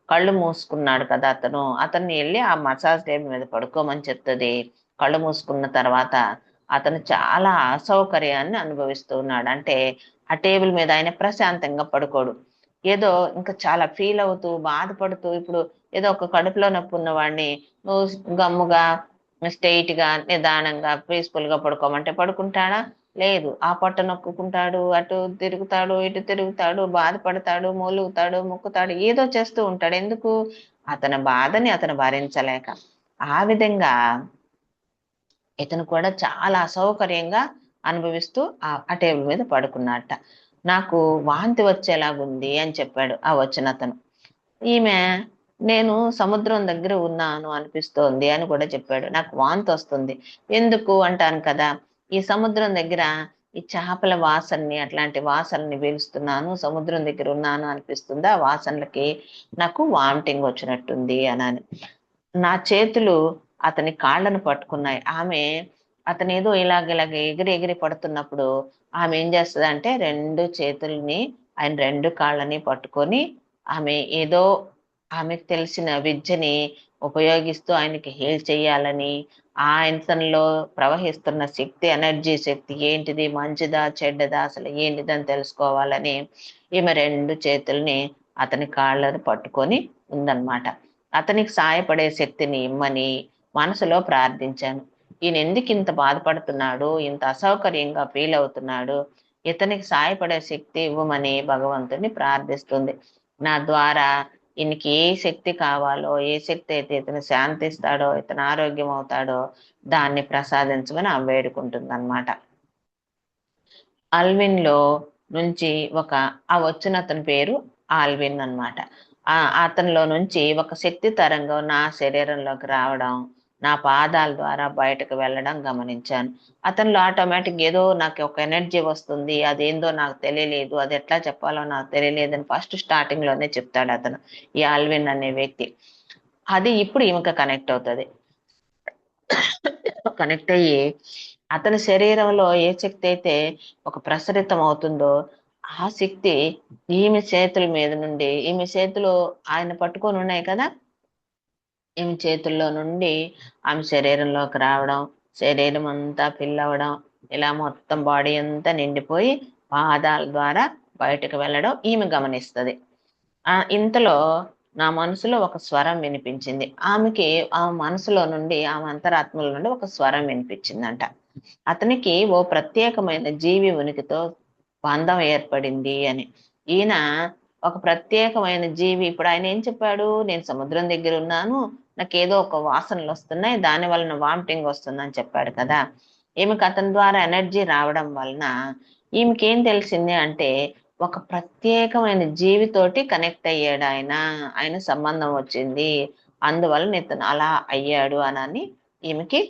కళ్ళు మూసుకున్నాడు కదా అతన్ని వెళ్ళి ఆ మసాజ్ టేబుల్ మీద పడుకోమని చెప్తుంది. కళ్ళు మూసుకున్న తర్వాత అతను చాలా అసౌకర్యాన్ని అనుభవిస్తూ ఉన్నాడు. అంటే ఆ టేబుల్ మీద ఆయన ప్రశాంతంగా పడుకోడు. ఏదో ఇంకా చాలా ఫీల్ అవుతూ బాధపడుతూ, ఇప్పుడు ఏదో ఒక కడుపులో నొప్పి ఉన్నవాడిని నువ్వు గమ్ముగా స్ట్రెయిట్ గా నిదానంగా పీస్ఫుల్ గా పడుకోమంటే పడుకుంటాడా? లేదు. ఆ పొట్ట నొక్కుంటాడు, అటు తిరుగుతాడు, ఇటు తిరుగుతాడు, బాధపడతాడు, మూలుగుతాడు, మొక్కుతాడు, ఏదో చేస్తూ ఉంటాడు. ఎందుకు? అతని బాధని అతను భరించలేక. ఆ విధంగా ఇతను కూడా చాలా అసౌకర్యంగా అనుభవిస్తూ ఆ టేబుల్ మీద పడుకున్నట్ట. నాకు వాంతి వచ్చేలాగుంది అని చెప్పాడు ఆ వచ్చిన అతను. ఈమె నేను సముద్రం దగ్గర ఉన్నాను అనిపిస్తోంది అని కూడా చెప్పాడు. నాకు వాంతి వస్తుంది. ఎందుకు అంటాను కదా, ఈ సముద్రం దగ్గర ఈ చేపల వాసనని అట్లాంటి వాసనని పీలుస్తున్నాను, సముద్రం దగ్గర ఉన్నాను అనిపిస్తుంది, ఆ వాసనలకి నాకు వామిటింగ్ వచ్చినట్టుంది అని. నా చేతులు అతని కాళ్ళను పట్టుకున్నాయి. అతను ఏదో ఇలాగ ఎగిరి ఎగిరి పడుతున్నప్పుడు ఆమె ఏం చేస్తదంటే 2 చేతుల్ని ఆయన 2 కాళ్ళని పట్టుకొని ఆమె ఏదో ఆమెకు తెలిసిన విద్యని ఉపయోగిస్తూ ఆయనకి హీల్ చేయాలని, ఆయనలో ప్రవహిస్తున్న శక్తి, ఎనర్జీ శక్తి ఏంటిది, మంచిదా చెడ్డదా అసలు ఏంటిదని తెలుసుకోవాలని ఈమె 2 చేతుల్ని అతని కాళ్ళని పట్టుకొని ఉందన్నమాట. అతనికి సాయపడే శక్తిని ఇమ్మని మనసులో ప్రార్థించాను. ఈయన ఎందుకు ఇంత బాధపడుతున్నాడు, ఇంత అసౌకర్యంగా ఫీల్ అవుతున్నాడు, ఇతనికి సాయపడే శక్తి ఇవ్వమని భగవంతుని ప్రార్థిస్తుంది. నా ద్వారా ఈయనకి ఏ శక్తి కావాలో, ఏ శక్తి అయితే ఇతను శాంతిస్తాడో, ఇతను ఆరోగ్యం అవుతాడో దాన్ని ప్రసాదించమని ఆమె వేడుకుంటుంది అనమాట. అల్విన్ లో నుంచి ఆ వచ్చిన అతని పేరు ఆల్విన్ అన్నమాట. అతనిలో నుంచి ఒక శక్తి తరంగం నా శరీరంలోకి రావడం, నా పాదాల ద్వారా బయటకు వెళ్ళడం గమనించాను. అతనిలో ఆటోమేటిక్ ఏదో నాకు ఒక ఎనర్జీ వస్తుంది, అదేందో నాకు తెలియలేదు, అది ఎట్లా చెప్పాలో నాకు తెలియలేదని ఫస్ట్ స్టార్టింగ్ లోనే చెప్తాడు అతను, ఈ ఆల్విన్ అనే వ్యక్తి. అది ఇప్పుడు ఈమెకు కనెక్ట్ అవుతుంది. కనెక్ట్ అయ్యి అతని శరీరంలో ఏ శక్తి అయితే ఒక ప్రసరితం అవుతుందో ఆ శక్తి ఈమె చేతుల మీద నుండి, ఈమె చేతులు ఆయన పట్టుకొని ఉన్నాయి కదా, ఈమె చేతుల్లో నుండి ఆమె శరీరంలోకి రావడం, శరీరం అంతా ఫిల్ అవ్వడం, ఇలా మొత్తం బాడీ అంతా నిండిపోయి పాదాల ద్వారా బయటకు వెళ్ళడం ఈమె గమనిస్తుంది. ఇంతలో నా మనసులో ఒక స్వరం వినిపించింది. ఆమెకి ఆ మనసులో నుండి, ఆమె అంతరాత్మల నుండి ఒక స్వరం వినిపించిందంట. అతనికి ఓ ప్రత్యేకమైన జీవి ఉనికితో బంధం ఏర్పడింది అని. ఈయన ఒక ప్రత్యేకమైన జీవి, ఇప్పుడు ఆయన ఏం చెప్పాడు, నేను సముద్రం దగ్గర ఉన్నాను, నాకేదో ఒక వాసనలు వస్తున్నాయి, దాని వలన వామిటింగ్ వస్తుందని చెప్పాడు కదా. ఈమెకు అతని ద్వారా ఎనర్జీ రావడం వలన ఈమెకేం తెలిసింది అంటే ఒక ప్రత్యేకమైన జీవితోటి కనెక్ట్ అయ్యాడు ఆయన సంబంధం వచ్చింది, అందువలన ఇతను అలా అయ్యాడు అని ఈమెకి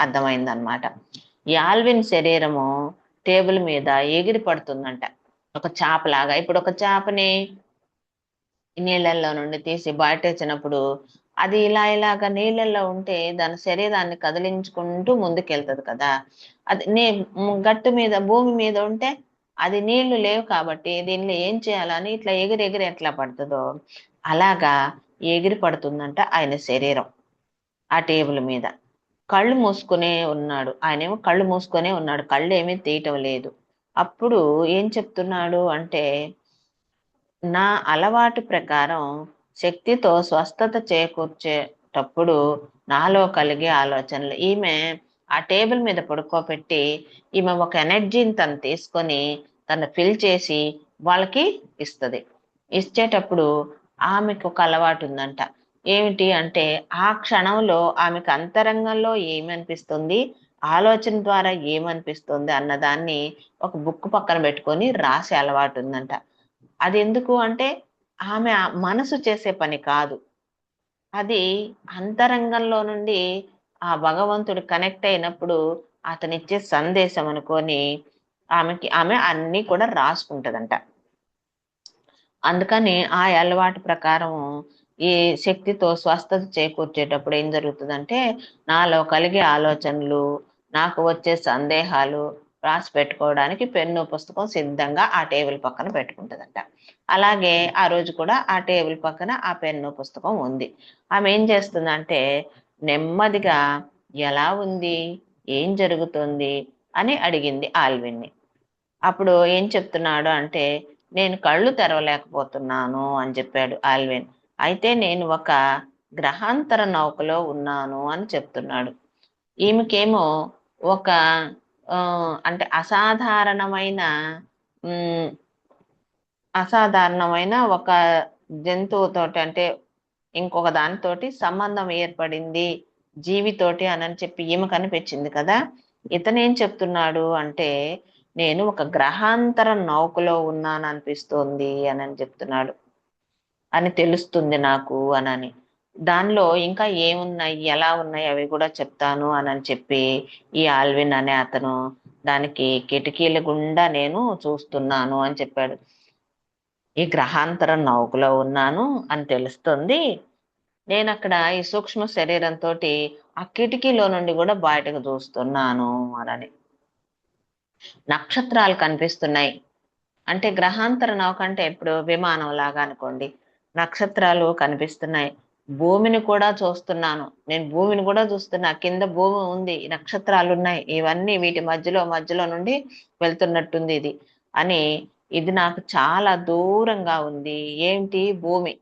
అర్థమైందనమాట. యాల్విన్ శరీరము టేబుల్ మీద ఎగిరి పడుతుందంట ఒక చేపలాగా. ఇప్పుడు ఒక చేపని నీళ్ళల్లో నుండి తీసి బయటేసినప్పుడు అది ఇలాగా నీళ్ళల్లో ఉంటే దాని శరీరాన్ని కదిలించుకుంటూ ముందుకెళ్తుంది కదా. అది గట్టు మీద భూమి మీద ఉంటే అది నీళ్లు లేవు కాబట్టి దీనిలో ఏం చేయాలని ఇట్లా ఎగిరి ఎగిరి ఎట్లా పడుతుందో అలాగా ఎగిరి పడుతుందంట ఆయన శరీరం ఆ టేబుల్ మీద. కళ్ళు మూసుకునే ఉన్నాడు ఆయనేమో, కళ్ళు మూసుకొనే ఉన్నాడు, కళ్ళు ఏమీ తీయటం లేదు. అప్పుడు ఏం చెప్తున్నాడు అంటే, నా అలవాటు ప్రకారం శక్తితో స్వస్థత చేకూర్చేటప్పుడు నాలో కలిగే ఆలోచనలు, ఈమె ఆ టేబుల్ మీద పడుకోబెట్టి ఈమె ఒక ఎనర్జీని తను తీసుకొని తను ఫిల్ చేసి వాళ్ళకి ఇస్తుంది. ఇచ్చేటప్పుడు ఆమెకు ఒక అలవాటు ఉందంట. ఏమిటి అంటే ఆ క్షణంలో ఆమెకు అంతరంగంలో ఏమనిపిస్తుంది, ఆలోచన ద్వారా ఏమనిపిస్తుంది అన్నదాన్ని ఒక బుక్ పక్కన పెట్టుకొని రాసే అలవాటు ఉందంట. అది ఎందుకు అంటే ఆమె మనసు చేసే పని కాదు, అది అంతరంగంలో నుండి ఆ భగవంతుడు కనెక్ట్ అయినప్పుడు అతనిచ్చే సందేశం అనుకొని ఆమె అన్ని కూడా రాసుకుంటదంట. అందుకని ఆ అలవాటు ప్రకారం ఈ శక్తితో స్వస్థత చేకూర్చేటప్పుడు ఏం జరుగుతుందంటే నాలో కలిగే ఆలోచనలు, నాకు వచ్చే సందేహాలు రాసి పెట్టుకోవడానికి పెన్ను పుస్తకం సిద్ధంగా ఆ టేబుల్ పక్కన పెట్టుకుంటుందంట. అలాగే ఆ రోజు కూడా ఆ టేబుల్ పక్కన ఆ పెన్ను పుస్తకం ఉంది. ఆమె ఏం చేస్తుందంటే నెమ్మదిగా ఎలా ఉంది ఏం జరుగుతుంది అని అడిగింది ఆల్విన్ని. అప్పుడు ఏం చెప్తున్నాడు అంటే, నేను కళ్ళు తెరవలేకపోతున్నాను అని చెప్పాడు ఆల్విన్. అయితే నేను ఒక గ్రహాంతర నౌకలో ఉన్నాను అని చెప్తున్నాడు. ఈమెకేమో ఒక అంటే అసాధారణమైన ఒక జంతువుతోటి, అంటే ఇంకొక దానితోటి సంబంధం ఏర్పడింది జీవితోటి అని చెప్పి ఈమె కనిపించింది కదా. ఇతనేం చెప్తున్నాడు అంటే, నేను ఒక గ్రహాంతర నౌకలో ఉన్నాను అనిపిస్తోంది అని చెప్తున్నాడు, అని తెలుస్తుంది నాకు అని. దానిలో ఇంకా ఏమున్నాయి, ఎలా ఉన్నాయి అవి కూడా చెప్తాను అని చెప్పి ఈ ఆల్విన్ అనే అతను దానికి కిటికీల గుండా నేను చూస్తున్నాను అని చెప్పాడు. ఈ గ్రహాంతర నౌకలో ఉన్నాను అని తెలుస్తుంది. నేను అక్కడ ఈ సూక్ష్మ శరీరంతో ఆ కిటికీలో నుండి కూడా బయటకు చూస్తున్నాను అని. నక్షత్రాలు కనిపిస్తున్నాయి. అంటే గ్రహాంతర నౌక అంటే ఇప్పుడు విమానం లాగా అనుకోండి. నక్షత్రాలు కనిపిస్తున్నాయి. భూమిని కూడా చూస్తున్నాను, నేను భూమిని కూడా చూస్తున్నా. కింద భూమి ఉంది, నక్షత్రాలు ఉన్నాయి, ఇవన్నీ వీటి మధ్యలో నుండి వెళ్తున్నట్టుంది ఇది అని. ఇది నాకు చాలా దూరంగా ఉంది. ఏంటి? భూమి.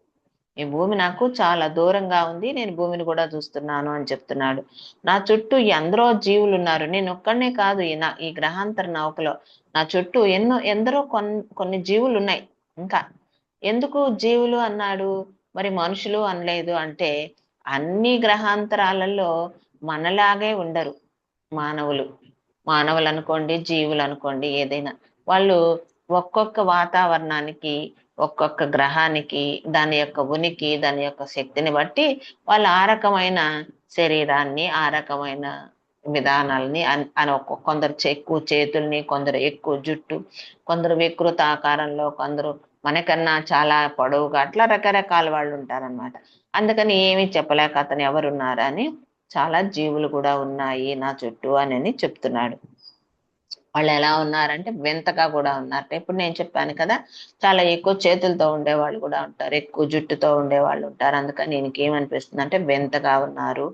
ఈ భూమి నాకు చాలా దూరంగా ఉంది, నేను భూమిని కూడా చూస్తున్నాను అని చెప్తున్నాడు. నా చుట్టూ ఎందరో జీవులు ఉన్నారు, నేను ఒక్కడనే కాదు ఈ గ్రహాంతర నౌకలో. నా చుట్టూ ఎందరో కొన్ని జీవులు ఉన్నాయి. ఇంకా ఎందుకు జీవులు అన్నాడు, మరి మనుషులు అనలేదు అంటే, అన్ని గ్రహాంతరాలలో మనలాగే ఉండరు మానవులు అనుకోండి, జీవులు అనుకోండి, ఏదైనా వాళ్ళు ఒక్కొక్క వాతావరణానికి, ఒక్కొక్క గ్రహానికి దాని యొక్క ఉనికి, దాని యొక్క శక్తిని బట్టి వాళ్ళు ఆ రకమైన శరీరాన్ని, ఆ రకమైన విధానాలని కొందరు ఎక్కువ చేతుల్ని, కొందరు ఎక్కువ జుట్టు, కొందరు వికృత ఆకారంలో, కొందరు మనకన్నా చాలా పొడవుగా, అట్లా రకరకాల వాళ్ళు ఉంటారనమాట. అందుకని ఏమీ చెప్పలేక అతను ఎవరున్నారని, చాలా జీవులు కూడా ఉన్నాయి నా చుట్టూ అని చెప్తున్నాడు. వాళ్ళు ఎలా ఉన్నారంటే వింతగా కూడా ఉన్నారట. ఇప్పుడు నేను చెప్పాను కదా, చాలా ఎక్కువ చేతులతో ఉండేవాళ్ళు కూడా ఉంటారు, ఎక్కువ జుట్టుతో ఉండేవాళ్ళు ఉంటారు. అందుకని నేనేమనిపిస్తుంది అంటే వింతగా ఉన్నారు,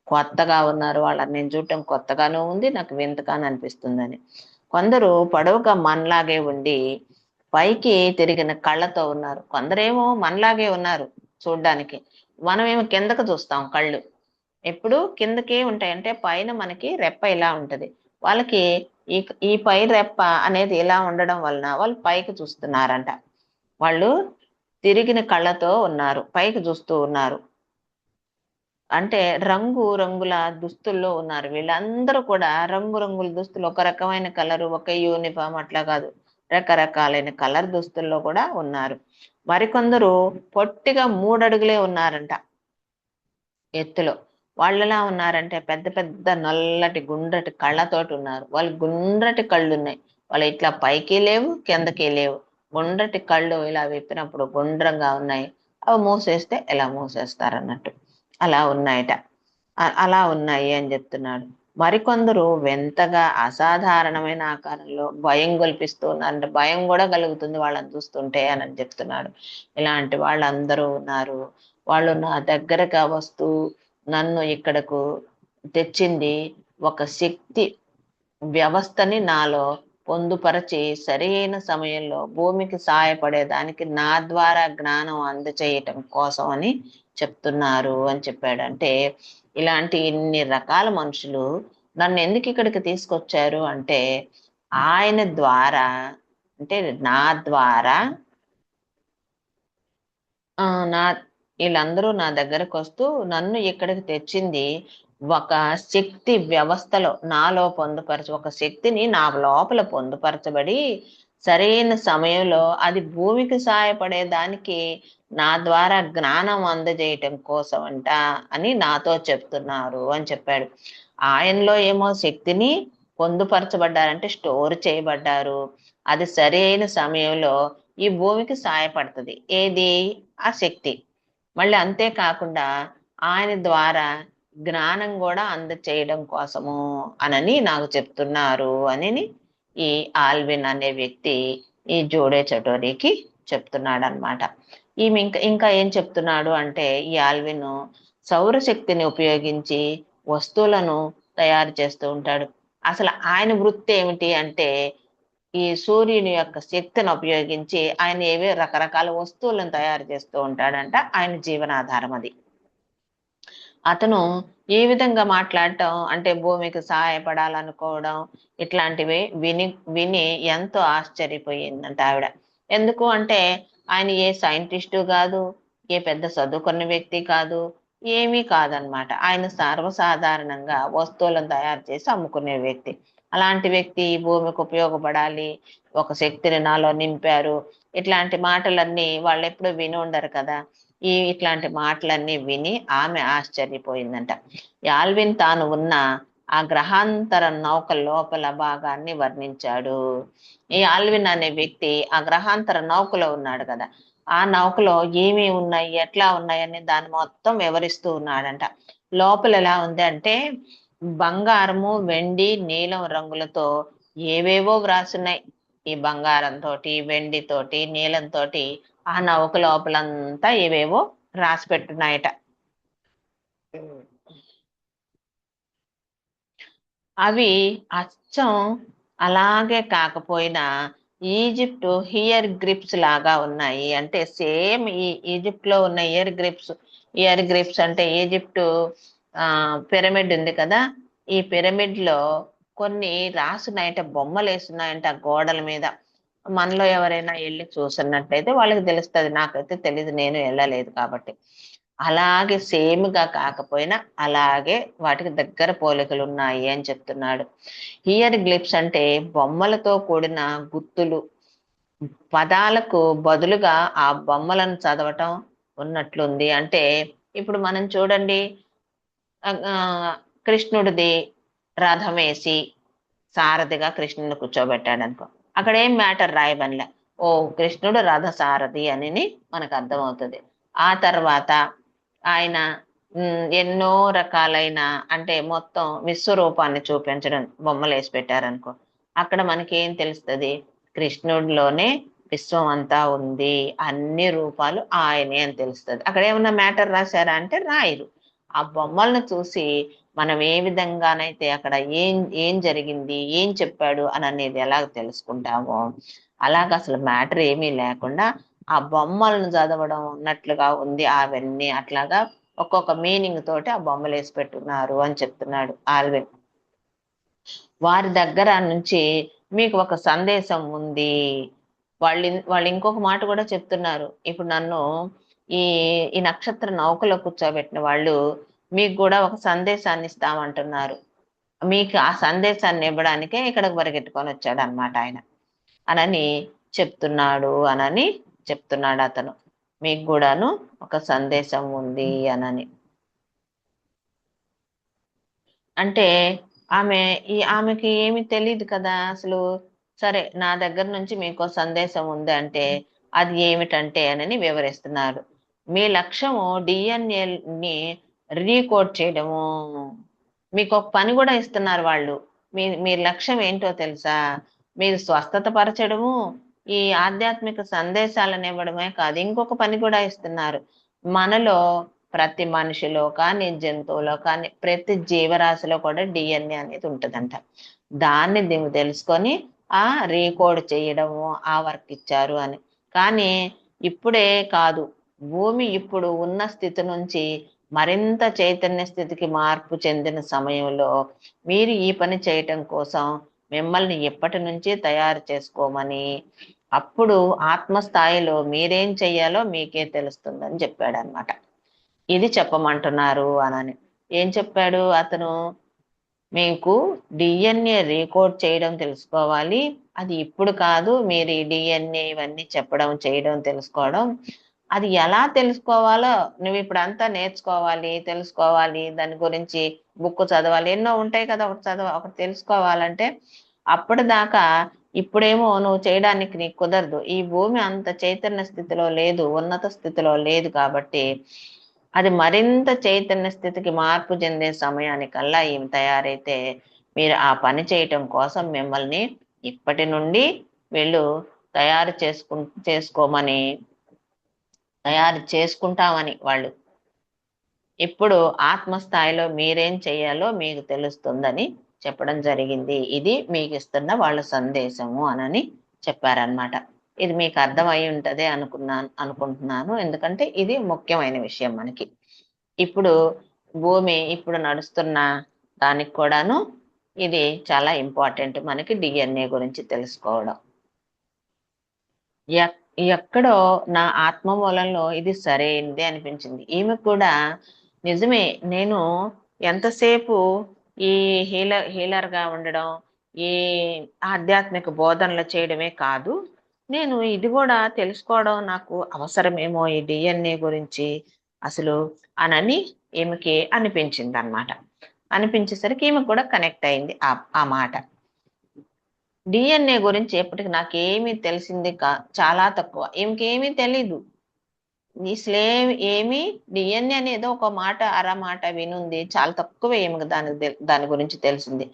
కొత్తగా ఉన్నారు. వాళ్ళని నేను చూడటం కొత్తగానూ ఉంది, నాకు వింతగానూ అనిపిస్తుందని. కొందరు పొడవుగా మనలాగే ఉండి పైకి తిరిగిన కళ్ళతో ఉన్నారు. కొందరేమో మనలాగే ఉన్నారు చూడ్డానికి, మనమేమో కిందకు చూస్తాం. కళ్ళు ఎప్పుడు కిందకే ఉంటాయి. అంటే పైన మనకి రెప్ప ఇలా ఉంటది, వాళ్ళకి ఈ పై రెప్ప అనేది ఇలా ఉండడం వలన వాళ్ళు పైకి చూస్తున్నారంట. వాళ్ళు తిరిగిన కళ్ళతో ఉన్నారు, పైకి చూస్తూ ఉన్నారు. అంటే రంగుల దుస్తుల్లో ఉన్నారు. వీళ్ళందరూ కూడా రంగుల దుస్తులు, ఒక రకమైన కలరు, ఒక యూనిఫామ్ అట్లా కాదు, రకరకాలైన కలర్ దుస్తుల్లో కూడా ఉన్నారు. మరికొందరు పొట్టిగా 3 అడుగులే ఉన్నారంట ఎత్తులో. వాళ్ళు ఎలా ఉన్నారంటే పెద్ద పెద్ద నల్లటి గుండ్రటి కళ్ళతోటి ఉన్నారు. వాళ్ళు గుండ్రటి కళ్ళు ఉన్నాయి, వాళ్ళు ఇట్లా పైకి లేవు, కిందకి లేవు. గుండ్రటి కళ్ళు ఇలా విప్పినప్పుడు గుండ్రంగా ఉన్నాయి, అవి మూసేస్తే ఎలా మూసేస్తారన్నట్టు అలా ఉన్నాయట. అలా ఉన్నాయి అని చెప్తున్నాడు. మరికొందరు వింతగా అసాధారణమైన ఆకారంలో భయం గొల్పిస్తూ ఉన్నారంటే, భయం కూడా కలుగుతుంది వాళ్ళని చూస్తుంటే అని చెప్తున్నాడు. ఇలాంటి వాళ్ళందరూ ఉన్నారు. వాళ్ళు నా దగ్గరగా వస్తూ నన్ను ఇక్కడకు తెచ్చింది ఒక శక్తి వ్యవస్థని నాలో పొందుపరచి సరైన సమయంలో భూమికి సహాయపడేదానికి నా ద్వారా జ్ఞానం అందచేయటం కోసం అని చెప్తున్నారు అని చెప్పాడు. అంటే ఇలాంటి ఇన్ని రకాల మనుషులు నన్ను ఎందుకు ఇక్కడికి తీసుకొచ్చారు అంటే, ఆయన ద్వారా, అంటే నా ద్వారా నా వీళ్ళందరూ నా దగ్గరకు వస్తూ నన్ను ఇక్కడికి తెచ్చింది ఒక శక్తి వ్యవస్థలో నాలో ఒక శక్తిని నా లోపల పొందుపరచబడి సరైన సమయంలో అది భూమికి సహాయపడేదానికి నా ద్వారా జ్ఞానం అందజేయటం కోసం అంట అని నాతో చెప్తున్నారు అని చెప్పాడు. ఆయనలో ఏమో శక్తిని పొందుపరచబడ్డారంటే స్టోర్ చేయబడ్డారు, అది సరైన సమయంలో ఈ భూమికి సహాయపడుతుంది. ఏది? ఆ శక్తి. మళ్ళీ అంతేకాకుండా ఆయన ద్వారా జ్ఞానం కూడా అందచేయడం కోసము అని నాకు చెప్తున్నారు అని ఈ ఆల్విన్ అనే వ్యక్తి ఈ జోడే చటోరికి చెప్తున్నాడు అనమాట. ఈమె ఇంకా ఏం చెప్తున్నాడు అంటే, ఈ ఆల్విన్ సౌరశక్తిని ఉపయోగించి వస్తువులను తయారు చేస్తూ ఉంటాడు. అసలు ఆయన వృత్తి ఏమిటి అంటే ఈ సూర్యుని యొక్క శక్తిని ఉపయోగించి ఆయన ఏవే రకరకాల వస్తువులను తయారు చేస్తూ ఉంటాడంట. ఆయన జీవనాధారం అది. అతను ఈ విధంగా మాట్లాడటం అంటే భూమికి సహాయపడాలనుకోవడం ఇట్లాంటివి విని విని ఎంతో ఆశ్చర్యపోయిందంట ఆవిడ. ఎందుకు అంటే ఆయన ఏ సైంటిస్టు కాదు, ఏ పెద్ద చదువుకున్న వ్యక్తి కాదు, ఏమీ కాదనమాట. ఆయన సర్వసాధారణంగా వస్తువులను తయారు చేసి అమ్ముకునే వ్యక్తి. అలాంటి వ్యక్తి ఈ భూమికి ఉపయోగపడాలి, ఒక శక్తిని నాలో నింపారు, ఇట్లాంటి మాటలన్నీ వాళ్ళు ఎప్పుడూ విని ఉండరు కదా. ఇట్లాంటి మాటలన్నీ విని ఆమె ఆశ్చర్యపోయిందంట. యాల్విన్ తాను ఉన్న ఆ గ్రహాంతర నౌక లోపల భాగాన్ని వర్ణించాడు. ఈ ఆల్విన్ అనే వ్యక్తి ఆ గ్రహాంతర నౌకలో ఉన్నాడు కదా, ఆ నౌకలో ఏమి ఉన్నాయి, ఎట్లా ఉన్నాయని దాన్ని మొత్తం వివరిస్తూ ఉన్నాడంట. లోపల ఎలా ఉంది అంటే బంగారము, వెండి, నీలం రంగులతో ఏవేవో వ్రాసున్నాయి. ఈ బంగారం తోటి, వెండి తోటి, నీలం తోటి ఆ నౌక లోపలంతా ఏవేవో రాసి పెట్టున్నాయట. అవి అచ్చం అలాగే కాకపోయినా ఈజిప్ట్ హియర్ గ్రిప్స్ లాగా ఉన్నాయి. అంటే సేమ్ ఈ ఈజిప్ట్ లో ఉన్న ఇయర్ గ్రిప్స్ అంటే ఈజిప్ట్ పిరమిడ్ ఉంది కదా, ఈ పిరమిడ్ లో కొన్ని రాసున్నాయంట, బొమ్మలు వేస్తున్నాయంట గోడల మీద. మనలో ఎవరైనా వెళ్ళి చూసినట్టయితే వాళ్ళకి తెలుస్తుంది, నాకైతే తెలియదు, నేను వెళ్ళలేదు కాబట్టి. అలాగే సేమ్ గా కాకపోయినా అలాగే వాటికి దగ్గర పోలికలు ఉన్నాయి అని చెప్తున్నాడు. హియర్ గ్లిప్స్ అంటే బొమ్మలతో కూడిన గుర్తులు, పదాలకు బదులుగా ఆ బొమ్మలను చదవటం ఉన్నట్లుంది. అంటే ఇప్పుడు మనం చూడండి, కృష్ణుడిది రథం వేసి సారథిగా కృష్ణుని కూర్చోబెట్టాడు అనుకో, అక్కడ ఏం మ్యాటర్ రాయబనిలే, ఓ కృష్ణుడు రథ సారథి అని మనకు అర్థమవుతుంది. ఆ తర్వాత ఆయన ఎన్నో రకాలైన అంటే మొత్తం విశ్వరూపాన్ని చూపించడం బొమ్మలు వేసి పెట్టారనుకో, అక్కడ మనకి ఏం తెలుస్తుంది, కృష్ణుడిలోనే విశ్వం అంతా ఉంది, అన్ని రూపాలు ఆయనే అని తెలుస్తుంది. అక్కడ ఏమన్నా మ్యాటర్ రాశారా అంటే రాయరు. ఆ బొమ్మలను చూసి మనం ఏ విధంగానైతే అక్కడ ఏం జరిగింది, ఏం చెప్పాడు అని అనేది ఎలా తెలుసుకుంటామో, అలాగ అసలు మ్యాటర్ ఏమీ లేకుండా ఆ బొమ్మలను చదవడం ఉన్నట్లుగా ఉంది. అవన్నీ అట్లాగా ఒక్కొక్క మీనింగ్ తోటి ఆ బొమ్మలు వేసి పెట్టున్నారు అని చెప్తున్నాడు ఆల్విన్. వారి దగ్గర నుంచి మీకు ఒక సందేశం ఉంది. వాళ్ళు ఇంకొక మాట కూడా చెప్తున్నారు, ఇప్పుడు నన్ను ఈ ఈ నక్షత్ర నౌకలో కూర్చోబెట్టిన వాళ్ళు మీకు కూడా ఒక సందేశాన్ని ఇస్తామంటున్నారు, మీకు ఆ సందేశాన్ని ఇవ్వడానికే ఇక్కడికి పరిగెట్టుకొని వచ్చాడు అనమాట ఆయన అనని చెప్తున్నాడు అతను. మీకు కూడాను ఒక సందేశం ఉంది అనని. అంటే ఆమెకి ఏమి తెలియదు కదా అసలు. సరే, నా దగ్గర నుంచి మీకు సందేశం ఉంది అంటే అది ఏమిటంటే అని వివరిస్తున్నారు. మీ లక్ష్యము డిఎన్ఏని రీకోడ్ చేయడము. మీకు ఒక పని కూడా ఇస్తున్నారు వాళ్ళు. మీ లక్ష్యం ఏంటో తెలుసా, మీరు స్వస్థత పరచడము, ఈ ఆధ్యాత్మిక సందేశాలను ఇవ్వడమే కాదు, ఇంకొక పని కూడా ఇస్తున్నారు. మనలో ప్రతి మనిషిలో కానీ, జంతువులో కానీ, ప్రతి జీవరాశిలో కూడా డిఎన్ఏ అనేది ఉంటుందంట. దాన్ని దీన్ని తెలుసుకొని రీకోడ్ చేయడము, ఆ వర్క్ ఇచ్చారు అని. కానీ ఇప్పుడే కాదు, భూమి ఇప్పుడు ఉన్న స్థితి నుంచి మరింత చైతన్య స్థితికి మార్పు చెందిన సమయంలో మీరు ఈ పని చేయటం కోసం మిమ్మల్ని ఎప్పటి నుంచి తయారు చేసుకోమని, అప్పుడు ఆత్మస్థాయిలో మీరేం చెయ్యాలో మీకే తెలుస్తుందని చెప్పాడు అనమాట. ఇది చెప్పమంటున్నారు అనని. ఏం చెప్పాడు అతను, మీకు డిఎన్ఏ రీకోడ్ చేయడం తెలుసుకోవాలి, అది ఇప్పుడు కాదు, మీరు ఈ డిఎన్ఏ ఇవన్నీ చెప్పడం చేయడం తెలుసుకోవడం, అది ఎలా తెలుసుకోవాలో నువ్వు ఇప్పుడు అంతా నేర్చుకోవాలి, తెలుసుకోవాలి, దాని గురించి బుక్ చదవాలి, ఎన్నో ఉంటాయి కదా, ఒకటి తెలుసుకోవాలంటే. అప్పటిదాకా ఇప్పుడేమో నువ్వు చేయడానికి నీకు కుదరదు, ఈ భూమి అంత చైతన్య స్థితిలో లేదు, ఉన్నత స్థితిలో లేదు, కాబట్టి అది మరింత చైతన్య స్థితికి మార్పు చెందే సమయానికల్లా ఈమె తయారైతే మీరు ఆ పని చేయటం కోసం మిమ్మల్ని ఇప్పటి నుండి వీళ్ళు తయారు చేసుకుంటామని వాళ్ళు ఇప్పుడు ఆత్మస్థాయిలో మీరేం చేయాలో మీకు తెలుస్తుందని చెప్పడం జరిగింది. ఇది మీకు ఇస్తున్న వాళ్ళ సందేశము అనని చెప్పారనమాట. ఇది మీకు అర్థమై ఉంటది అనుకుంటున్నాను. ఎందుకంటే ఇది ముఖ్యమైన విషయం మనకి. ఇప్పుడు భూమి ఇప్పుడు నడుస్తున్న దానికి కూడాను ఇది చాలా ఇంపార్టెంట్, మనకి డిఎన్ఏ గురించి తెలుసుకోవడం. ఎక్కడో నా ఆత్మ మూలంలో ఇది సరైనది అనిపించింది. ఈమె కూడా నిజమే, నేను ఎంతసేపు ఈ హీలర్గా ఉండడం, ఈ ఆధ్యాత్మిక బోధనలు చేయడమే కాదు, నేను ఇది కూడా తెలుసుకోవడం నాకు అవసరమేమో ఈ డిఎన్ఏ గురించి అసలు అనని ఈమెకి అనిపించింది అనమాట. అనిపించేసరికి ఈమె కూడా కనెక్ట్ అయింది ఆ మాట. డిఎన్ఏ గురించి ఎప్పటికి నాకేమీ తెలిసింది చాలా తక్కువ. ఈమెకేమీ తెలీదు, ఏమి డిఎన్ఏ అనేది ఒక మాట అరమాట వినుంది, చాలా తక్కువ ఏమి దాని గురించి తెలిసింది.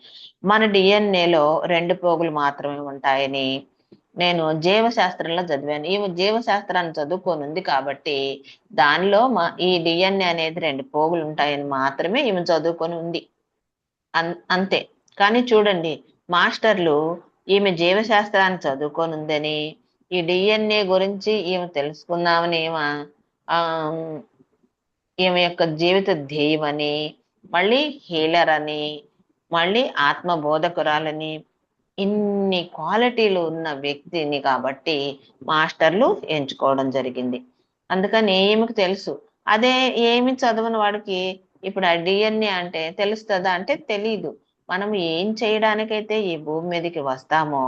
మన డిఎన్ఏలో 2 పోగులు మాత్రమే ఉంటాయని నేను జీవశాస్త్రంలో చదివాను. ఈమె జీవశాస్త్రాన్ని చదువుకోనుంది కాబట్టి దానిలో ఈ డిఎన్ఏ అనేది 2 పోగులు ఉంటాయని మాత్రమే ఈమె చదువుకొని ఉంది, అంతే. కానీ చూడండి, మాస్టర్లు ఈమె జీవశాస్త్రాన్ని చదువుకొని ఉందని, ఈ డిఎన్ఏ గురించి ఈమె తెలుసుకుందామని ఈమె యొక్క జీవిత ధ్యేయం అని, మళ్ళీ హీలర్ అని, మళ్ళీ ఆత్మ బోధకురాలని, ఇన్ని క్వాలిటీలు ఉన్న వ్యక్తిని కాబట్టి మాస్టర్లు ఎంచుకోవడం జరిగింది. అందుకని ఈమెకు తెలుసు. అదే ఏమి చదవని వాడికి ఇప్పుడు ఆ డిఎన్ఏ అంటే తెలుస్తుందా అంటే తెలీదు. మనం ఏం చేయడానికైతే ఈ భూమి మీదకి వస్తామో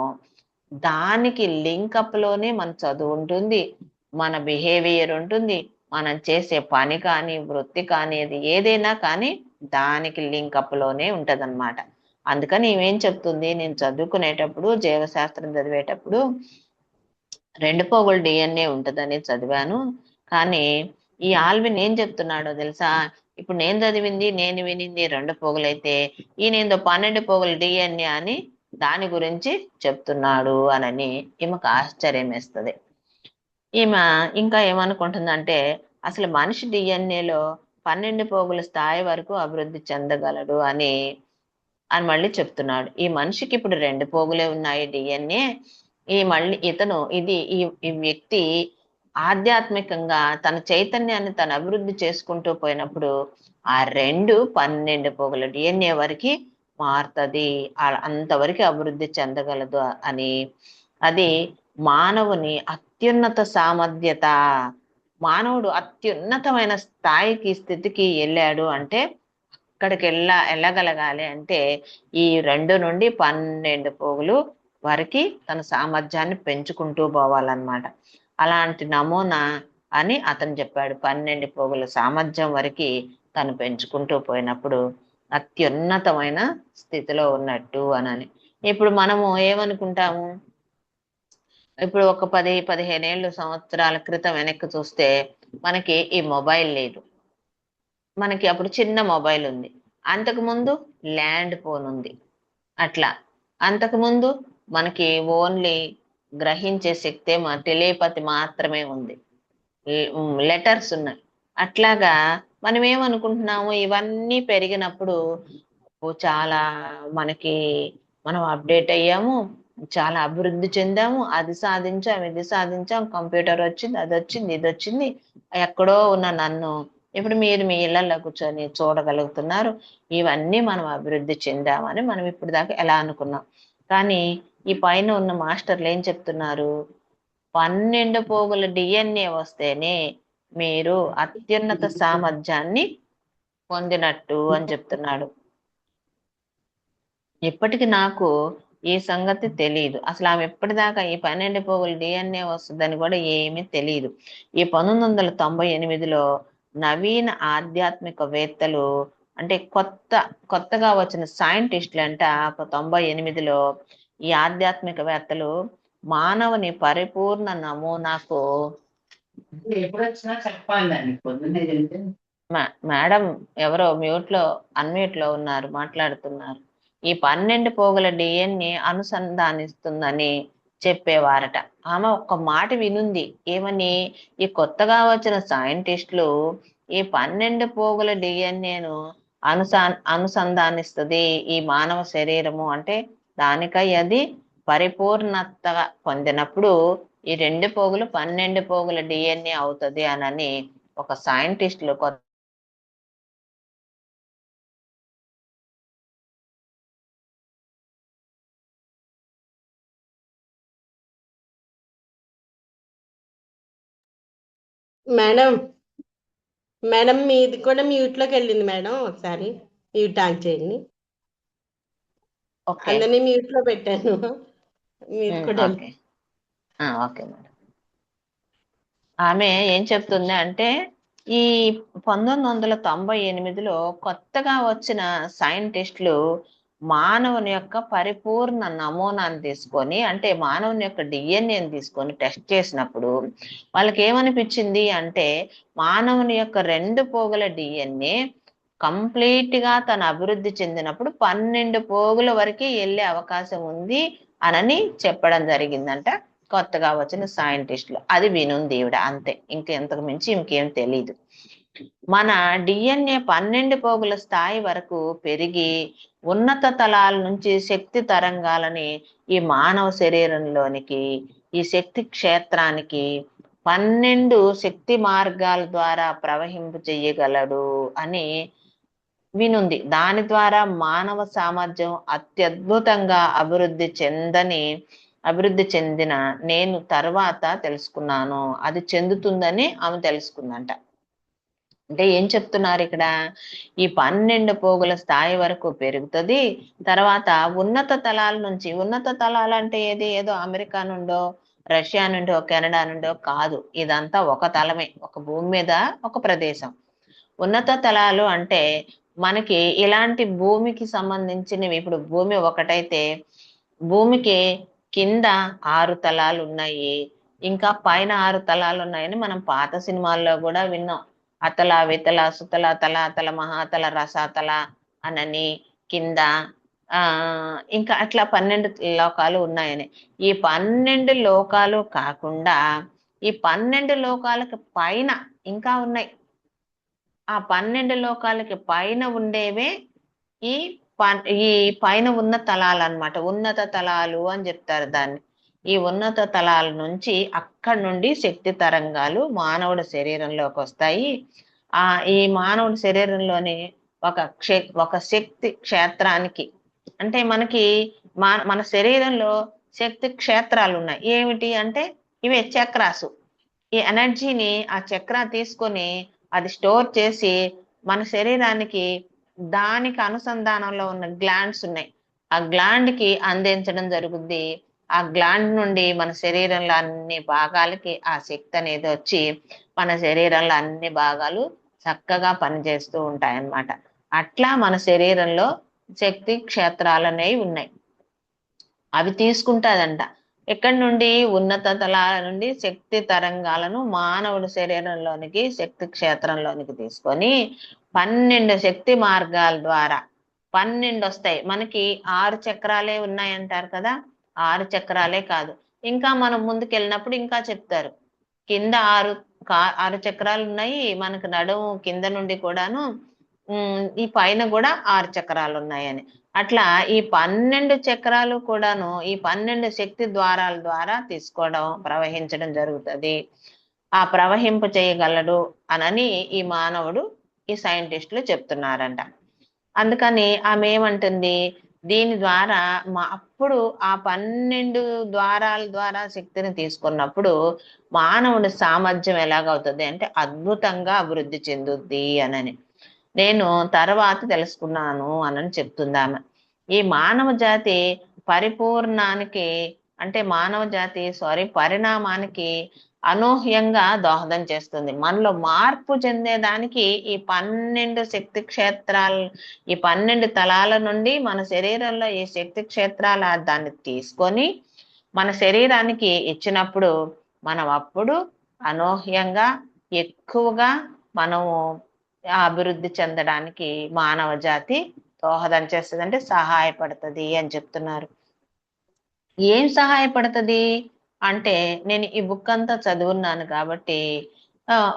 దానికి లింకప్ లోనే మన చదువు ఉంటుంది, మన బిహేవియర్ ఉంటుంది, మనం చేసే పని కానీ వృత్తి కానీ అది ఏదైనా కానీ దానికి లింకప్ లోనే ఉంటదన్నమాట. అందుకని ఏమేం చెప్తుంది, నేను చదువుకునేటప్పుడు జీవశాస్త్రం చదివేటప్పుడు 2 పోగులు డిఎన్ఏ ఉంటుందని చదివాను. కానీ ఈ ఆల్విన్ ఏం చెప్తున్నాడో తెలుసా, ఇప్పుడు నేను చదివింది నేను వినింది 2 పోగులైతే ఈయనేందో 12 పోగులు డిఎన్ఏ అని దాని గురించి చెప్తున్నాడు అనని ఈమెకు ఆశ్చర్యం వేస్తుంది. ఈమె ఇంకా ఏమనుకుంటుందంటే అసలు మనిషి డిఎన్ఏలో 12 పోగుల స్థాయి వరకు అభివృద్ధి చెందగలడు అని మళ్ళీ చెప్తున్నాడు. ఈ మనిషికి ఇప్పుడు 2 పోగులే ఉన్నాయి డిఎన్ఏ. మళ్ళీ ఇతను ఈ వ్యక్తి ఆధ్యాత్మికంగా తన చైతన్యాన్ని తను అభివృద్ధి చేసుకుంటూ పోయినప్పుడు ఆ 12 పోగుల డిఎన్ఏ వరకు మారుతుంది, అంతవరకు అభివృద్ధి చెందగలదు అని. అది మానవుని అత్యున్నత సామర్థ్యత. మానవుడు అత్యున్నతమైన స్థితికి వెళ్ళాడు అంటే అక్కడికి వెళ్ళగలగాలి అంటే ఈ 2 నుండి 12 పోగులు వరకు తన సామర్థ్యాన్ని పెంచుకుంటూ పోవాలన్నమాట. అలాంటి నమూనా అని అతను చెప్పాడు. 12 పోగుల సామర్థ్యం వరకు తను పెంచుకుంటూ పోయినప్పుడు అత్యున్నతమైన స్థితిలో ఉన్నట్టు అనని. ఇప్పుడు మనము ఏమనుకుంటాము, ఇప్పుడు ఒక 10-15 సంవత్సరాల క్రితం వెనక్కి చూస్తే మనకి ఈ మొబైల్ లేదు, మనకి అప్పుడు చిన్న మొబైల్ ఉంది. అంతకుముందు ల్యాండ్ ఫోన్ ఉంది. అట్లా అంతకుముందు మనకి ఓన్లీ గ్రహించే శక్తే టెలిపతి మాత్రమే ఉంది, లెటర్స్ ఉన్నాయి. అట్లాగా మనం ఏమనుకుంటున్నాము, ఇవన్నీ పెరిగినప్పుడు చాలా మనం అప్డేట్ అయ్యాము, చాలా అభివృద్ధి చెందాము, అది సాధించాం ఇది సాధించాం, కంప్యూటర్ వచ్చింది, అది వచ్చింది ఇది వచ్చింది, ఎక్కడో ఉన్న నన్ను ఇప్పుడు మీరు మీ ఇళ్లలో కూర్చొని చూడగలుగుతున్నారు, ఇవన్నీ మనం అభివృద్ధి చెందామని మనం ఇప్పుడు దాకా ఎలా అనుకున్నాం. కానీ ఈ పైన ఉన్న మాస్టర్లు ఏం చెప్తున్నారు, 12 పోగుల డిఎన్ఏ వస్తేనే మీరు అత్యున్నత సామర్థ్యాన్ని పొందినట్టు అని చెప్తున్నాడు. ఇప్పటికి నాకు ఈ సంగతి తెలియదు. అసలు ఆమె ఎప్పటిదాకా ఈ 12 పోగుల డిఎన్ఏ వస్తుందని కూడా ఏమీ తెలియదు. ఈ 1998లో నవీన ఆధ్యాత్మికవేత్తలు అంటే కొత్తగా వచ్చిన సైంటిస్టులు అంట 98లో ఈ ఆధ్యాత్మికవేత్తలు మానవుని పరిపూర్ణ నమూనాకు మేడం ఎవరో అన్మ్యూట్ లో ఉన్నారు, మాట్లాడుతున్నారు. ఈ 12 పోగుల డిఎన్ఏ అనుసంధానిస్తుందని చెప్పేవారట. ఆమె ఒక్క మాట వినుంది, ఏమని, ఈ కొత్తగా వచ్చిన సైంటిస్టులు ఈ 12 పోగుల డిఎన్ఏను అనుసంధానిస్తుంది ఈ మానవ శరీరము. అంటే దానికై అది పరిపూర్ణత పొందినప్పుడు ఈ 2 పోగులు 12 పోగుల డిఎన్ఏ అవుతుంది అని ఒక సైంటిస్టులు మేడం మేడం మీది కూడా మ్యూట్ లోకి వెళ్ళింది మేడం, ఒకసారి మ్యూట్ ఆన్ చేయండి. అందరినీ మ్యూట్ లో పెట్టాను, మీరు కూడా ఓకే మేడం. ఆమె ఏం చెప్తుంది అంటే ఈ 1998లో కొత్తగా వచ్చిన సైంటిస్టులు మానవుని యొక్క పరిపూర్ణ నమూనాను తీసుకొని, అంటే మానవుని యొక్క డిఎన్ఏని తీసుకొని టెస్ట్ చేసినప్పుడు వాళ్ళకి ఏమనిపించింది అంటే మానవుని యొక్క 2 పోగుల డిఎన్ఏ కంప్లీట్ గా తను అభివృద్ధి చెందినప్పుడు 12 పోగుల వరకు వెళ్ళే అవకాశం ఉంది అని చెప్పడం జరిగిందంట కొత్తగా వచ్చిన సైంటిస్టులు. అది వినుంది ఈవిడ, అంతే, ఇంకెంతకు మించి ఇంకేం తెలీదు. మన డిఎన్ఏ 12 పోగుల స్థాయి వరకు పెరిగి ఉన్నత తలాల నుంచి శక్తి తరంగాలని ఈ మానవ శరీరంలోనికి, ఈ శక్తి క్షేత్రానికి 12 శక్తి మార్గాల ద్వారా ప్రవహింపు చెయ్యగలడు అని వినుంది. దాని ద్వారా మానవ సామర్థ్యం అత్యద్భుతంగా అభివృద్ధి చెందిన నేను తర్వాత తెలుసుకున్నాను, అది చెందుతుందని ఆమె తెలుసుకుందంట. అంటే ఏం చెప్తున్నారు ఇక్కడ, ఈ 12 పోగుల స్థాయి వరకు పెరుగుతుంది. తర్వాత ఉన్నత తలాల నుంచి, ఉన్నత తలాలు అంటే ఏదో అమెరికా నుండో రష్యా నుండో కెనడా నుండో కాదు, ఇదంతా ఒక తలమే, ఒక భూమి మీద ఒక ప్రదేశం. ఉన్నత తలాలు అంటే మనకి ఇలాంటి భూమికి సంబంధించినవి, ఇప్పుడు భూమి ఒకటైతే భూమికి కింద 6 తలాలు ఉన్నాయి, ఇంకా పైన 6 తలాలు ఉన్నాయని మనం పాత సినిమాల్లో కూడా విన్నాం. అతల వితల సుతల తలాతల మహాతల రసాతల అనని, కింద ఇంకా అట్లా 12 లోకాలు ఉన్నాయని. ఈ 12 లోకాలు కాకుండా ఈ 12 లోకాలకు పైన ఇంకా ఉన్నాయి. ఆ 12 లోకాలకి పైన ఉండేవే ఈ పైన ఉన్న తలాలు అన్నమాట, ఉన్నత తలాలు అని చెప్తారు దాన్ని. ఈ ఉన్నత తలాల నుంచి అక్కడి నుండి శక్తి తరంగాలు మానవుడి శరీరంలోకి వస్తాయి. ఈ మానవుడి శరీరంలోని ఒక శక్తి క్షేత్రానికి, అంటే మనకి మన శరీరంలో శక్తి క్షేత్రాలు ఉన్నాయి. ఏమిటి అంటే ఇవే చక్రాసు. ఈ ఎనర్జీని ఆ చక్ర తీసుకొని అది స్టోర్ చేసి మన శరీరానికి దానికి అనుసంధానంలో ఉన్న గ్లాండ్స్ ఉన్నాయి, ఆ గ్లాండ్ కి అందించడం జరుగుద్ది. ఆ గ్లాండ్ నుండి మన శరీరంలో అన్ని భాగాలకి ఆ శక్తి అనేది వచ్చి మన శరీరంలో అన్ని భాగాలు చక్కగా పనిచేస్తూ ఉంటాయన్నమాట. అట్లా మన శరీరంలో శక్తి క్షేత్రాలు అనేవి ఉన్నాయి. అవి తీసుకుంటాదంట ఎక్కడి నుండి, ఉన్నత తలాల నుండి శక్తి తరంగాలను మానవుడి శరీరంలోనికి శక్తి క్షేత్రంలోనికి తీసుకొని 12 శక్తి మార్గాల ద్వారా 12 వస్తాయి. మనకి 6 చక్రాలే ఉన్నాయంటారు కదా, 6 చక్రాలే కాదు, ఇంకా మనం ముందుకు వెళ్ళినప్పుడు ఇంకా చెప్తారు. కింద 6 చక్రాలు ఉన్నాయి మనకు, నడుము కింద నుండి కూడాను, ఈ పైన కూడా 6 చక్రాలు ఉన్నాయని. అట్లా ఈ 12 చక్రాలు కూడాను ఈ 12 శక్తి ద్వారాల ద్వారా తీసుకోవడం, ప్రవహించడం జరుగుతుంది. ఆ ప్రవహింపు చేయగలడు అని ఈ మానవుడు, ఈ సైంటిస్టులు చెప్తున్నారంట. అందుకని ఆమె ఏమంటుంది, దీని ద్వారా అప్పుడు ఆ 12 ద్వారాల ద్వారా శక్తిని తీసుకున్నప్పుడు మానవుడి సామర్థ్యం ఎలాగవుతుంది అంటే అద్భుతంగా అభివృద్ధి చెందుద్ది అని నేను తర్వాత తెలుసుకున్నాను అని చెప్తుంది ఆమె. ఈ మానవ జాతి పరిపూర్ణానికి, అంటే పరిణామానికి అనూహ్యంగా దోహదం చేస్తుంది. మనలో మార్పు చెందేదానికి ఈ 12 శక్తి క్షేత్రాలు, ఈ 12 తలాల నుండి మన శరీరంలో ఈ శక్తి క్షేత్రాల దాన్ని తీసుకొని మన శరీరానికి ఇచ్చినప్పుడు మనం అప్పుడు అనూహ్యంగా ఎక్కువగా మనము అభివృద్ధి చెందడానికి మానవ జాతి దోహదం చేస్తుంది, అంటే సహాయపడుతుంది అని చెప్తున్నారు. ఏం సహాయపడుతుంది అంటే నేను ఈ బుక్ అంతా చదువున్నాను కాబట్టి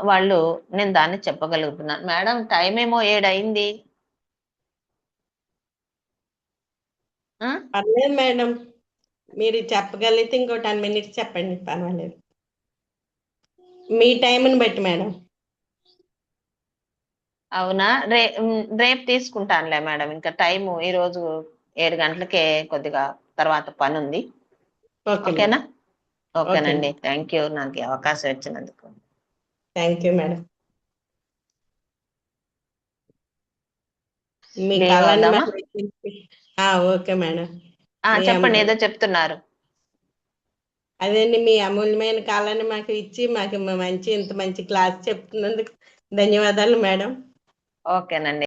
వాళ్ళు నేను దాన్ని చెప్పగలుగుతున్నాను. మేడం టైం ఏమో 7 అయింది. పర్లేదు మేడం, మీరు చెప్పగలిగితే ఇంకో 10 minutes చెప్పండి, పర్వాలేదు. మీ టైంని బట్టి మేడం. అవునా? రేపు తీసుకుంటానులే మేడం. ఇంకా టైము ఈరోజు 7 గంటలకే కొద్దిగా తర్వాత పని ఉంది. ఓకే ఓకేనా? మేడం. ఓకేనండి. థ్యాంక్ యూ నాకు ఈ అవకాశం ఇచ్చినందుకు. Thank you madam. Me leave కాలాన్ని అవుదామా? మాకు ఇచ్చి- ఓకే మేడం. మీ చెప్పండి, ఏదో చెప్తున్నారు. అదేండి, మీ అమూల్యమైన కాలాన్ని మాకు ఇచ్చి మాకు ఇంత మంచి క్లాస్ చెప్తున్నందుకు ధన్యవాదాలు మేడం. ఓకేనండి.